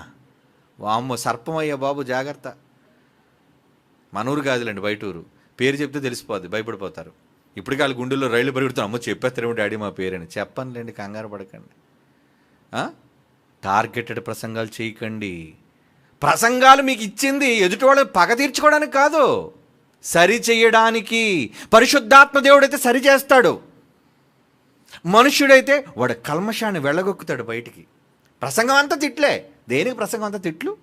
వామ్మో, సర్పం అయ్యా బాబు, జాగ్రత్త. మనూరు కాదులేండి, బయటూరు. పేరు చెప్తే తెలిసిపోద్ది, భయపడిపోతారు. ఇప్పటికీ వాళ్ళ గుండెల్లో రైలు పరిగెడుతాం, అమ్మో చెప్పేస్తారేమో డాడీ మా పేరని. చెప్పనులేండి, కంగారు పడకండి. టార్గెటెడ్ ప్రసంగాలు చేయకండి. ప్రసంగాలు మీకు ఇచ్చింది ఎదుటి వాళ్ళని పగ తీర్చుకోవడానికి కాదు, సరి చేయడానికి. పరిశుద్ధాత్మ దేవుడైతే సరి చేస్తాడు. మనుష్యుడైతే వాడు కల్మషాన్ని వెళ్ళగొక్కుతాడు బయటికి. ప్రసంగం అంతా తిట్లే. దేనికి ప్రసంగం అంతా తిట్లు?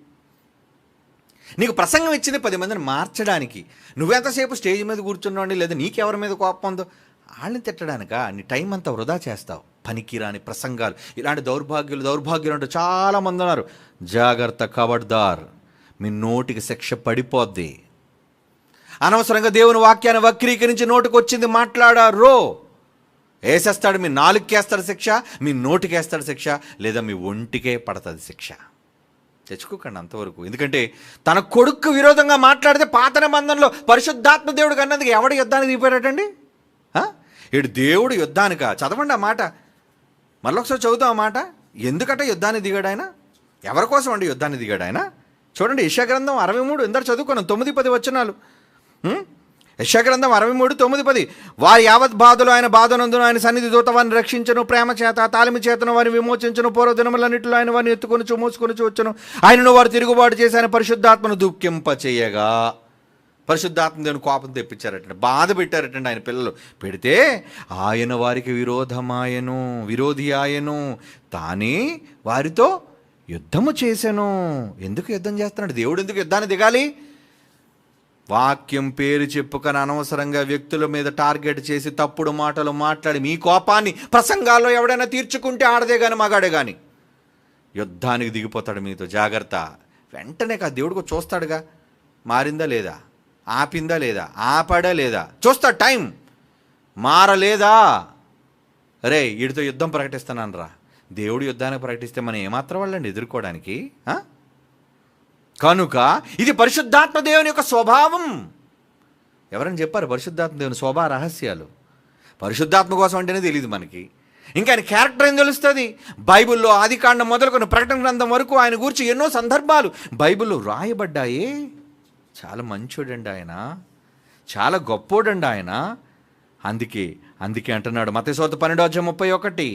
నీకు ప్రసంగం ఇచ్చింది 10 మందిని మార్చడానికి. నువ్వెంతసేపు స్టేజ్ మీద కూర్చున్నావు, లేదా నీకెవరి మీద కోపం ఉందో వాళ్ళని తిట్టడానిక నీ టైం అంతా వృధా చేస్తావు. పనికిరాని ప్రసంగాలు, ఇలాంటి దౌర్భాగ్యులు అంటూ చాలామంది ఉన్నారు. జాగ్రత్త, ఖబర్దార్, మీ నోటికి శిక్ష పడిపోద్ది. అనవసరంగా దేవుని వాక్యాన్ని వక్రీకరించి నోటికి వచ్చింది మాట్లాడారో వేసేస్తాడు. మీ నాలుగుకేస్తాడు శిక్ష, మీ నోటికేస్తాడు శిక్ష, లేదా మీ ఒంటికే పడుతుంది శిక్ష. తెచ్చుకోకండి అంతవరకు. ఎందుకంటే తన కొడుకు విరోధంగా మాట్లాడితే పాత నిబంధనలో పరిశుద్ధాత్మ దేవుడికి అన్నందుకు ఎవడు యుద్ధానికి దిగిపోయాడటండి? ఇటు దేవుడు యుద్ధానిక. చదవండి ఆ మాట, మళ్ళొకసారి చదువుతాం ఆ మాట. ఎందుకంటే యుద్ధాన్ని దిగాడు ఆయన? ఎవరి కోసం అండి యుద్ధాన్ని దిగాడు ఆయన? చూడండి, యెషయా గ్రంథం 63 ఎందరు చదువుకున్నాం, 9-10 వచనాలు. యెషయా గ్రంథం 63:9-10. వారి యావత్ బాధలు ఆయన బాధనందును ఆయన సన్నిధి దూత వారిని రక్షించను, ప్రేమ చేత తాలిమి చేతను వారిని విమోచించను, పూర్వ దినములన్నిటిలో ఆయన వారిని ఎత్తుకొని మోసుకొని వచ్చును. ఆయనను వారు తిరుగుబాటు చేసి ఆయన పరిశుద్ధాత్మను దుఃఖింప చేయగా. పరిశుద్ధాత్మ దేవుని కోపం తెప్పించారటండి, బాధ పెట్టారటండి ఆయన పిల్లలు. పెడితే ఆయన వారికి విరోధి ఆయను, తానే వారితో యుద్ధము చేశాను. ఎందుకు యుద్ధం చేస్తున్నాడు దేవుడు? ఎందుకు యుద్ధాన్ని దిగాలి? వాక్యం పేరు చెప్పుకొని అనవసరంగా వ్యక్తుల మీద టార్గెట్ చేసి తప్పుడు మాటలు మాట్లాడి మీ కోపాన్ని ప్రసంగాల్లో ఎవడైనా తీర్చుకుంటే ఆడదే కానీ మగాడే కానీ యుద్ధానికి దిగిపోతాడు మీతో. జాగ్రత్త. వెంటనే కాదు, దేవుడికి చూస్తాడుగా, మారిందా లేదా, ఆపిందా లేదా, ఆపాడా లేదా చూస్తాడు. టైం మారలేదా, అరే వీడితో యుద్ధం ప్రకటిస్తున్నాను రా. దేవుడు యుద్ధానికి ప్రకటిస్తే మనం ఏమాత్రం వాళ్ళని ఎదుర్కోవడానికి? కనుక ఇది పరిశుద్ధాత్మ దేవుని యొక్క స్వభావం. ఎవరైనా చెప్పారు పరిశుద్ధాత్మ దేవుని స్వభావ రహస్యాలు? పరిశుద్ధాత్మ కోసం అంటేనే తెలియదు మనకి, ఇంకా ఆయన క్యారెక్టర్ ఏం తెలుస్తుంది? బైబిల్లో ఆదికాండం మొదలుకొని ప్రకటన గ్రంథం వరకు ఆయన గురించి ఎన్నో సందర్భాలు బైబిల్లో రాయబడ్డాయి. చాలా మంచోడండి ఆయన, చాలా గొప్పోడండి ఆయన. అందుకే అంటున్నాడు మత్తయి సువార్త 12:31.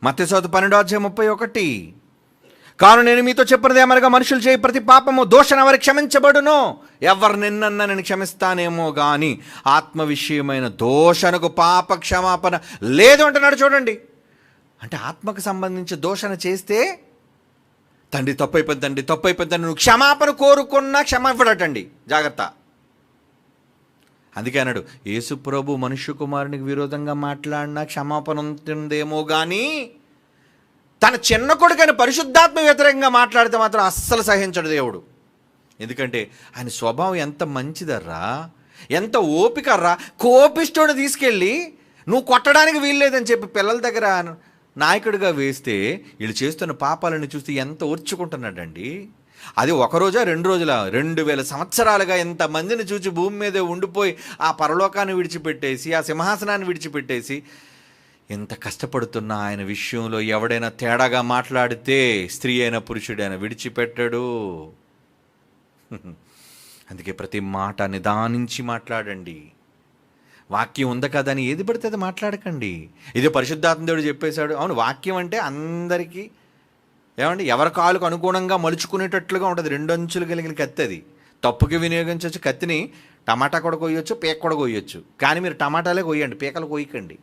మత్తయి సువార్త 12:31. కాను నేను మీతో చెప్పినది ఏమనగా మనుషులు చేయి ప్రతి పాపము దోషణ ఎవరి క్షమించబడునో, ఎవరు నిన్న నేను క్షమిస్తానేమో కానీ ఆత్మ విషయమైన దోషణకు పాప క్షమాపణ లేదు అంటున్నాడు. చూడండి, అంటే ఆత్మకు సంబంధించి దోషణ చేస్తే తండ్రి తప్పైపోయింది నువ్వు క్షమాపణ కోరుకున్నా క్షమ ఇవ్వడటండి. జాగ్రత్త. అందుకే అన్నాడు, యేసు ప్రభు మనుష్య కుమారునికి విరోధంగా మాట్లాడినా క్షమాపణ ఉంటుందేమో కానీ తన చిన్న కొడుకైన పరిశుద్ధాత్మ వ్యతిరేకంగా మాట్లాడితే మాత్రం అస్సలు సహించడు దేవుడు. ఎందుకంటే ఆయన స్వభావం ఎంత మంచిదర్రా, ఎంత ఓపికర్రా. కోపిష్టోడు తీసుకెళ్ళి నువ్వు కొట్టడానికి వీల్లేదని చెప్పి పిల్లల దగ్గర నాయకుడిగా వేస్తే వీళ్ళు చేస్తున్న పాపాలను చూస్తే ఎంత ఓర్చుకుంటున్నాడండి. అది ఒక రోజా 2 రోజుల 2000 సంవత్సరాలుగా ఎంతమందిని చూసి భూమి మీదే ఉండిపోయి ఆ పరలోకాన్ని విడిచిపెట్టేసి ఆ సింహాసనాన్ని విడిచిపెట్టేసి ఎంత కష్టపడుతున్నా ఆయన విషయంలో ఎవడైనా తేడాగా మాట్లాడితే స్త్రీ అయినా పురుషుడైనా విడిచిపెట్టడు. అందుకే ప్రతి మాట నిదానించి మాట్లాడండి. వాక్యం ఉంది కదా అని ఏది పడితే అది మాట్లాడకండి. ఇదే పరిశుద్ధాత్మ దేవుడు చెప్పేశాడు. అవును, వాక్యం అంటే అందరికీ ఏమండి ఎవరి కాలుకు అనుగుణంగా మలుచుకునేటట్లుగా ఉంటుంది. 2 అంచులు కలిగిన కత్తి అది. తప్పుకి వినియోగించవచ్చు. కత్తిని టమాటా కూడా కొయ్యొచ్చు, పీక కూడా కొయ్యొచ్చు. కానీ మీరు టమాటాలే కొయ్యండి, పీకలు కొయ్యకండి.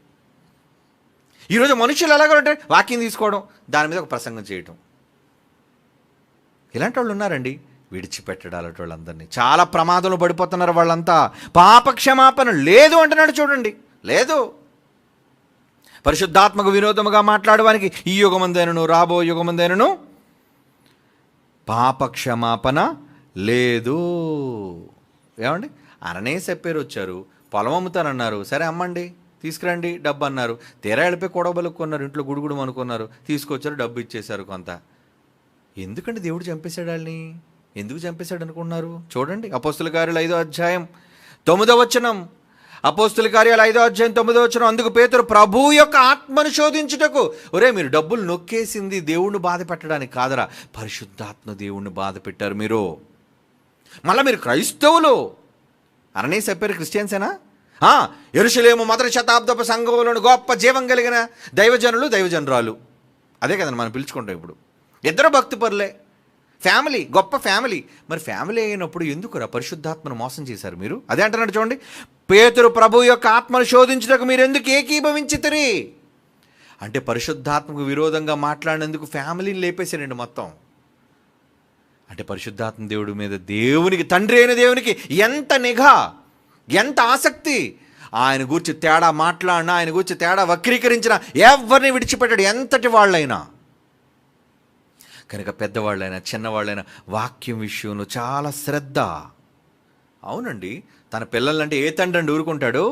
ఈరోజు మనుషులు ఎలాగో అంటే వాక్యం తీసుకోవడం, దాని మీద ఒక ప్రసంగం చేయటం, ఇలాంటి వాళ్ళు ఉన్నారండి. విడిచిపెట్టడాలట వాళ్ళందరినీ. చాలా ప్రమాదంలో పడిపోతున్నారు వాళ్ళంతా. పాప క్షమాపణ లేదు అంటున్నాడు చూడండి. లేదు. పరిశుద్ధాత్మకు విరోధముగా మాట్లాడడానికి ఈ యుగమందైనను రాబో యుగమందైనను పాప క్షమాపణ లేదు. ఏమండి, అరణే చెప్పారు, వచ్చారు, పొలం అమ్ముతానన్నారు, సరే అమ్మండి, తీసుకురండి డబ్బు అన్నారు. తీరా వెళ్ళిపోయి కొడబలుక్కున్నారు, ఇంట్లో గుడుగుడు అనుకున్నారు, తీసుకొచ్చారు, డబ్బు ఇచ్చేశారు కొంత. ఎందుకంటే దేవుడు చంపేశాడు వాళ్ళని. ఎందుకు చంపేశాడు అనుకుంటున్నారు? చూడండి, అపోస్తుల కార్యాలు 5వ అధ్యాయం 9వ వచనం. అపోస్తుల కార్యాలు 5వ అధ్యాయం 9వ వచనం. అందుకు పేతురు, ప్రభు యొక్క ఆత్మను శోధించుటకు. ఒరే, మీరు డబ్బులు నొక్కేసింది దేవుణ్ణి బాధ పెట్టడానికి కాదరా, పరిశుద్ధాత్మ దేవుణ్ణి బాధ పెట్టారు మీరు. మళ్ళీ మీరు క్రైస్తవులు అననే చెప్పారు. క్రిస్టియన్సేనా? యెరూషలేము మొదటి శతాబ్దపు సంఘంలోని గొప్ప జీవం కలిగిన దైవజనులు, దైవజనరాలు. అదే కదండి మనం పిలుచుకుంటాం ఇప్పుడు. ఇద్దరు భక్తిపరులే, ఫ్యామిలీ, గొప్ప ఫ్యామిలీ. మరి ఫ్యామిలీ అయినప్పుడు ఎందుకురా పరిశుద్ధాత్మను మోసం చేశారు మీరు? అదే అంటున్నాడు చూడండి. పేతురు, ప్రభు యొక్క ఆత్మను శోధించుటకు మీరు ఎందుకు ఏకీభవించితిరి అంటే పరిశుద్ధాత్మకు విరోధంగా మాట్లాడినందుకు ఫ్యామిలీని లేపేశారండి మొత్తం. అంటే పరిశుద్ధాత్మ దేవుడి మీద దేవునికి, తండ్రి అయిన దేవునికి ఎంత నిఘా, ఎంత ఆసక్తి. ఆయన గూర్చి తేడా మాట్లాడినా, ఆయన గూర్చి తేడా వక్రీకరించిన ఎవరిని విడిచిపెట్టాడు, ఎంతటి వాళ్ళైనా. కనుక పెద్దవాళ్ళైనా చిన్నవాళ్ళైనా వాక్యం విషయంలో చాలా శ్రద్ధ. అవునండి, తన పిల్లలంటే ఏ తండ్రి అండి ఊరుకుంటాడు?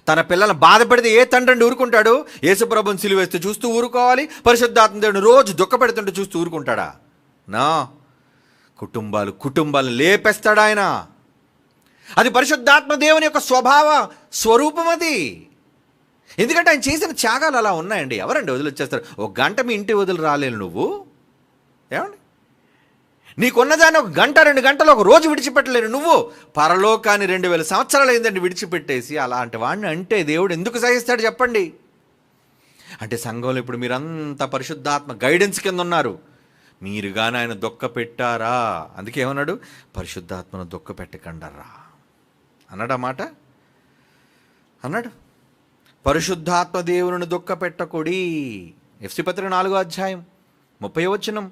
తన పిల్లలను బాధ పెడితే ఏ తండ్రి అండి ఊరుకుంటాడు? యేసుప్రభుని సిలువేస్తే చూస్తూ ఊరుకోవాలి, పరిశుద్ధాత్మ దేవుని రోజు దుఃఖపెడుతుంటే చూస్తూ ఊరుకుంటాడా? నా కుటుంబాలను లేపేస్తాడు ఆయన. అది పరిశుద్ధాత్మ దేవుని యొక్క స్వరూపం అది. ఎందుకంటే ఆయన చేసిన త్యాగాలు అలా ఉన్నాయండి. ఎవరండి వదిలిచ్చేస్తారు? 1 గంట మీ ఇంటి వదిలి రాలేను నువ్వు. ఏమండి, నీకున్నదాన్ని 1 గంట 2 గంటలు ఒక రోజు విడిచిపెట్టలేను నువ్వు. పరలోకాన్ని 2000 సంవత్సరాలు అయిందండి విడిచిపెట్టేసి. అలాంటి వాడిని అంటే దేవుడు ఎందుకు సహిస్తాడు చెప్పండి? అంటే సంఘంలో ఇప్పుడు మీరంతా పరిశుద్ధాత్మ గైడెన్స్ కింద ఉన్నారు. మీరు కానీ ఆయన దుఃఖ పెట్టారా? అందుకే ఏమన్నాడు? పరిశుద్ధాత్మను దుఃఖ పెట్టకండరా అన్నాడు. ఆ మాట అన్నాడు. పరిశుద్ధాత్మ దేవుని దుఃఖ పెట్టకుడి. ఎఫ్సీ పత్రిక 4వ అధ్యాయం 30వ వచనం.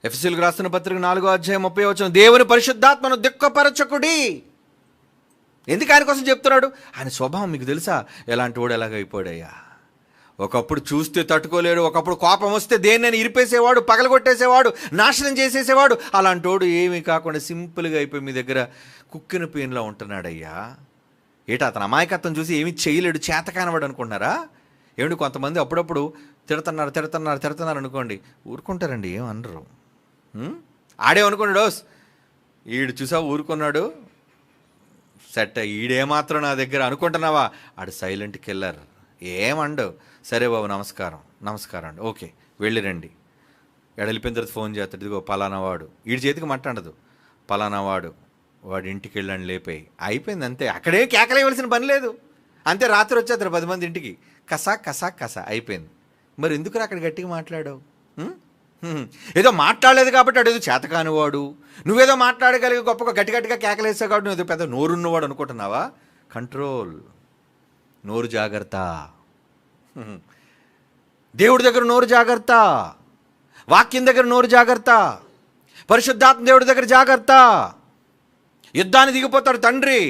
ఎఫెసీయులకు రాసిన పత్రిక 4వ అధ్యాయం 30వ వచనం. దేవుని పరిశుద్ధాత్మను దుఃఖపరచకుడి. ఎందుకు ఆయన కోసం చెప్తున్నాడు? ఆయన స్వభావం మీకు తెలుసా? ఎలాంటి వాడు ఎలాగైపోయాడయ్యా. ఒకప్పుడు చూస్తే తట్టుకోలేడు, ఒకప్పుడు కోపం వస్తే దేన్నైనా ఇరిపేసేవాడు, పగలగొట్టేసేవాడు, నాశనం చేసేసేవాడు. అలాంటి వాడు ఏమీ కాకుండా సింపుల్గా అయిపోయి మీ దగ్గర కుక్కిన పేనులా ఉంటున్నాడయ్యా. ఏటా అతను అమాయకత్వం చూసి ఏమీ చేయలేడు, చేతకానవాడు అనుకుంటున్నారా? ఏమిటి, కొంతమంది అప్పుడప్పుడు తిడుతున్నారు అనుకోండి, ఊరుకుంటారండి, ఏమనరు. ఆడేమనుకున్నాడు, ఈడు చూసా ఊరుకున్నాడు, సెట్, ఈడేమాత్రం నా దగ్గర అనుకుంటున్నావా? ఆడు సైలెంట్ కిల్లర్, ఏమండు. సరే బాబు, నమస్కారం అండి, ఓకే వెళ్ళిరండి. ఎడలిపోయిన తర్వాత ఫోన్ చేస్తాడు, ఇదిగో పలానా వాడు. వీడి చేతికి మట్టండదు, పలానా వాడు ఇంటికి వెళ్ళండి, లేపాయి, అయిపోయింది అంతే. అక్కడే కేకలేయవలసిన పని లేదు, అంతే. రాత్రి వచ్చేస్తారు 10 మంది ఇంటికి, కసా అయిపోయింది. మరి ఎందుకు అక్కడ గట్టిగా మాట్లాడావు? ఏదో మాట్లాడలేదు కాబట్టి అడేదో చేతకానివాడు, నువ్వేదో మాట్లాడగలిగి గొప్పగా గట్టిగా కేకలేసావు కాబట్టి నువ్వు పెద్ద నోరున్నవాడు అనుకుంటున్నావా? కంట్రోల్, నోరు జాగ్రత్త. దేవుడి దగ్గర నోరు జాగ్రత్త, వాక్యం దగ్గర నోరు జాగ్రత్త, పరిశుద్ధాత్మ దేవుడి దగ్గర జాగ్రత్త. యుద్ధాన్ని దిగిపోతాడు తండ్రి.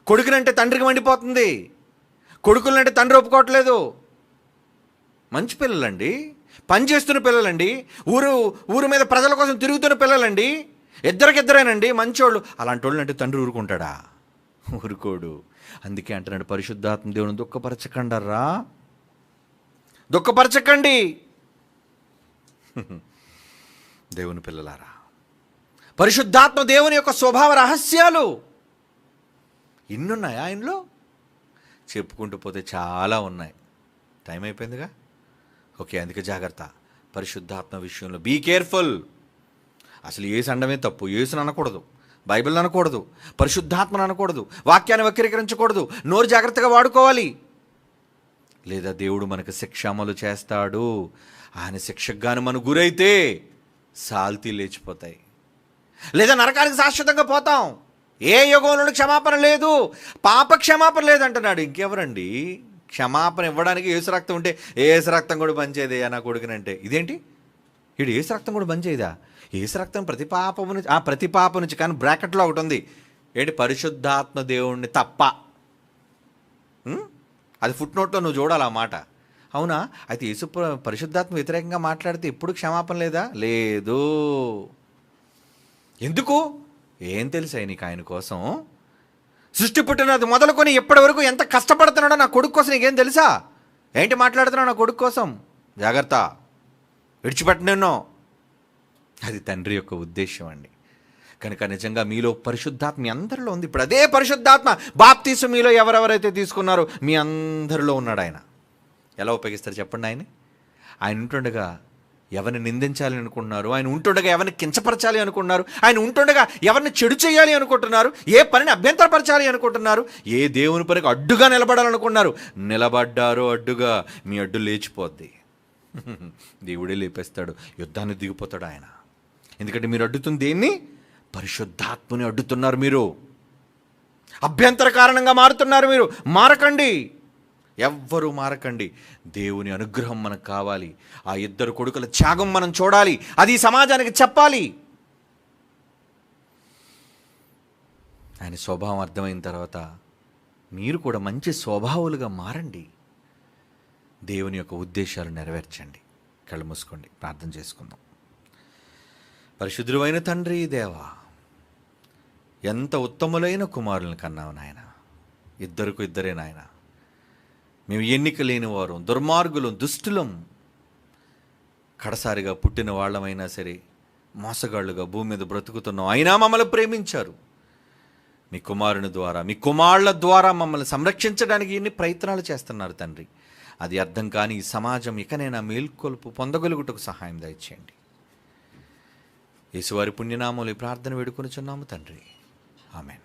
కొడుకునంటే తండ్రికి మండిపోతుంది, కొడుకులంటే తండ్రి ఒప్పుకోవట్లేదు. మంచి పిల్లలండి, పనిచేస్తున్న పిల్లలండి, ఊరు మీద ప్రజల కోసం తిరుగుతున్న పిల్లలండి, ఇద్దరికిద్దరేనండి మంచోళ్ళు. అలాంటి వాళ్ళు అంటే తండ్రి ఊరుకుంటాడా? ఊరుకోడు. అందుకే అంటున్నాడు, పరిశుద్ధాత్మ దేవుని దుఃఖపరచకండరా, దుఃఖపరచకండి. దేవుని పిల్లలారా, పరిశుద్ధాత్మ దేవుని యొక్క స్వభావ రహస్యాలు ఇన్నున్నాయా ఆయనలో? చెప్పుకుంటూ పోతే చాలా ఉన్నాయి. టైం అయిపోయిందిగా, ఓకే. అందుకే జాగ్రత్త పరిశుద్ధాత్మ విషయంలో. Be careful. అసలు ఏసు అనడమే తప్పు, ఏసుని అనకూడదు. బైబిల్ అనకూడదు, పరిశుద్ధాత్మను అనకూడదు, వాక్యాన్ని వక్రీకరించకూడదు, నోరు జాగ్రత్తగా వాడుకోవాలి. లేదా దేవుడు మనకు శిక్ష అమలు చేస్తాడు. ఆయన శిక్షగాను మనం గురైతే సాల్తీ లేచిపోతాయి, లేదా నరకానికి శాశ్వతంగా పోతాం. ఏ యుగంలోనూ క్షమాపణ లేదు, పాప క్షమాపణ లేదంటున్నాడు. ఇంకెవరండి క్షమాపణ ఇవ్వడానికి? యేసు రక్తం ఉంటే యేసు రక్తం కూడా పనిచేయదే నా కొడుకునంటే ఇదేంటి? వీడు యేసు రక్తం కూడా పనిచేయదా? యేసు రక్తం ప్రతి పాప నుంచి కానీ బ్రాకెట్లో ఒకటి ఉంది ఏంటి? పరిశుద్ధాత్మ దేవుణ్ణి తప్ప. అది ఫుట్ నోట్లో నువ్వు చూడాలి ఆ మాట. అవునా? అయితే యేసు పరిశుద్ధాత్మ వ్యతిరేకంగా మాట్లాడితే ఎప్పుడు క్షమాపణ లేదా? లేదు. ఎందుకు? ఏం తెలుసా నీకు ఆయన కోసం? సృష్టి పుట్టినది మొదలుకొని ఎప్పటి వరకు ఎంత కష్టపడుతున్నాడో నా కొడుకు కోసం నీకేం తెలుసా? ఏంటి మాట్లాడుతున్నావు నా కొడుకు కోసం? జాగ్రత్త, విడిచిపెట్టనేనో. అది తండ్రి యొక్క ఉద్దేశం అండి. కనుక నిజంగా మీలో పరిశుద్ధాత్మ మీ అందరిలో ఉంది. ఇప్పుడు అదే పరిశుద్ధాత్మ బాప్తీసు మీలో ఎవరెవరైతే తీసుకున్నారో మీ అందరిలో ఉన్నాడు. ఆయన ఎలా ఉపయోగిస్తారు చెప్పండి? ఆయన ఉంటుండగా ఎవరిని నిందించాలి అనుకుంటున్నారు, ఆయన ఉంటుండగా ఎవరిని కించపరచాలి అనుకుంటున్నారు, ఆయన ఉంటుండగా ఎవరిని చెడు చేయాలి అనుకుంటున్నారు, ఏ పనిని అభ్యంతరపరచాలి అనుకుంటున్నారు, ఏ దేవుని పనికి అడ్డుగా నిలబడాలనుకుంటున్నారు, నిలబడ్డారో అడ్డుగా మీ అడ్డు లేచిపోద్ది. దేవుడే లేపేస్తాడు, యుద్ధాన్ని దిగిపోతాడు ఆయన. ఎందుకంటే మీరు అడ్డుతుంది దేన్ని? పరిశుద్ధాత్మని అడ్డుతున్నారు. మీరు అభ్యంతర కారణంగా మారుతున్నారు. మీరు మారకండి, ఎవ్వరూ మారకండి. దేవుని అనుగ్రహం మనకు కావాలి. ఆ ఇద్దరు కొడుకుల త్యాగం మనం చూడాలి, అది సమాజానికి చెప్పాలి. ఆయన స్వభావం అర్థమైన తర్వాత మీరు కూడా మంచి స్వభావాలుగా మారండి. దేవుని యొక్క ఉద్దేశాలు నెరవేర్చండి. కళ్ళు మూసుకోండి, ప్రార్థన చేసుకుందాం. పరిశుద్ధుడైన తండ్రి దేవా, ఎంత ఉత్తములైన కుమారులను కన్నావు నాయన. ఇద్దరే నాయన. మేము ఎన్నిక లేని వారు, దుర్మార్గులం, దుష్టులం, కడసారిగా పుట్టిన వాళ్ళమైనా సరే మోసగాళ్ళుగా భూమి మీద బ్రతుకుతున్నాం. అయినా మమ్మల్ని ప్రేమించారు. మీ కుమారుని ద్వారా, మీ కుమారుల ద్వారా మమ్మల్ని సంరక్షించడానికి ఎన్ని ప్రయత్నాలు చేస్తున్నారు తండ్రి. అది అర్థం కాని ఈ సమాజం ఇకనైనా మేల్కొల్పు పొందగలుగుటకు సహాయం దయచేయండి. యేసువారి పుణ్యనామములో ప్రార్థన వేడుకొనుచున్నాము తండ్రి. ఆమేన్.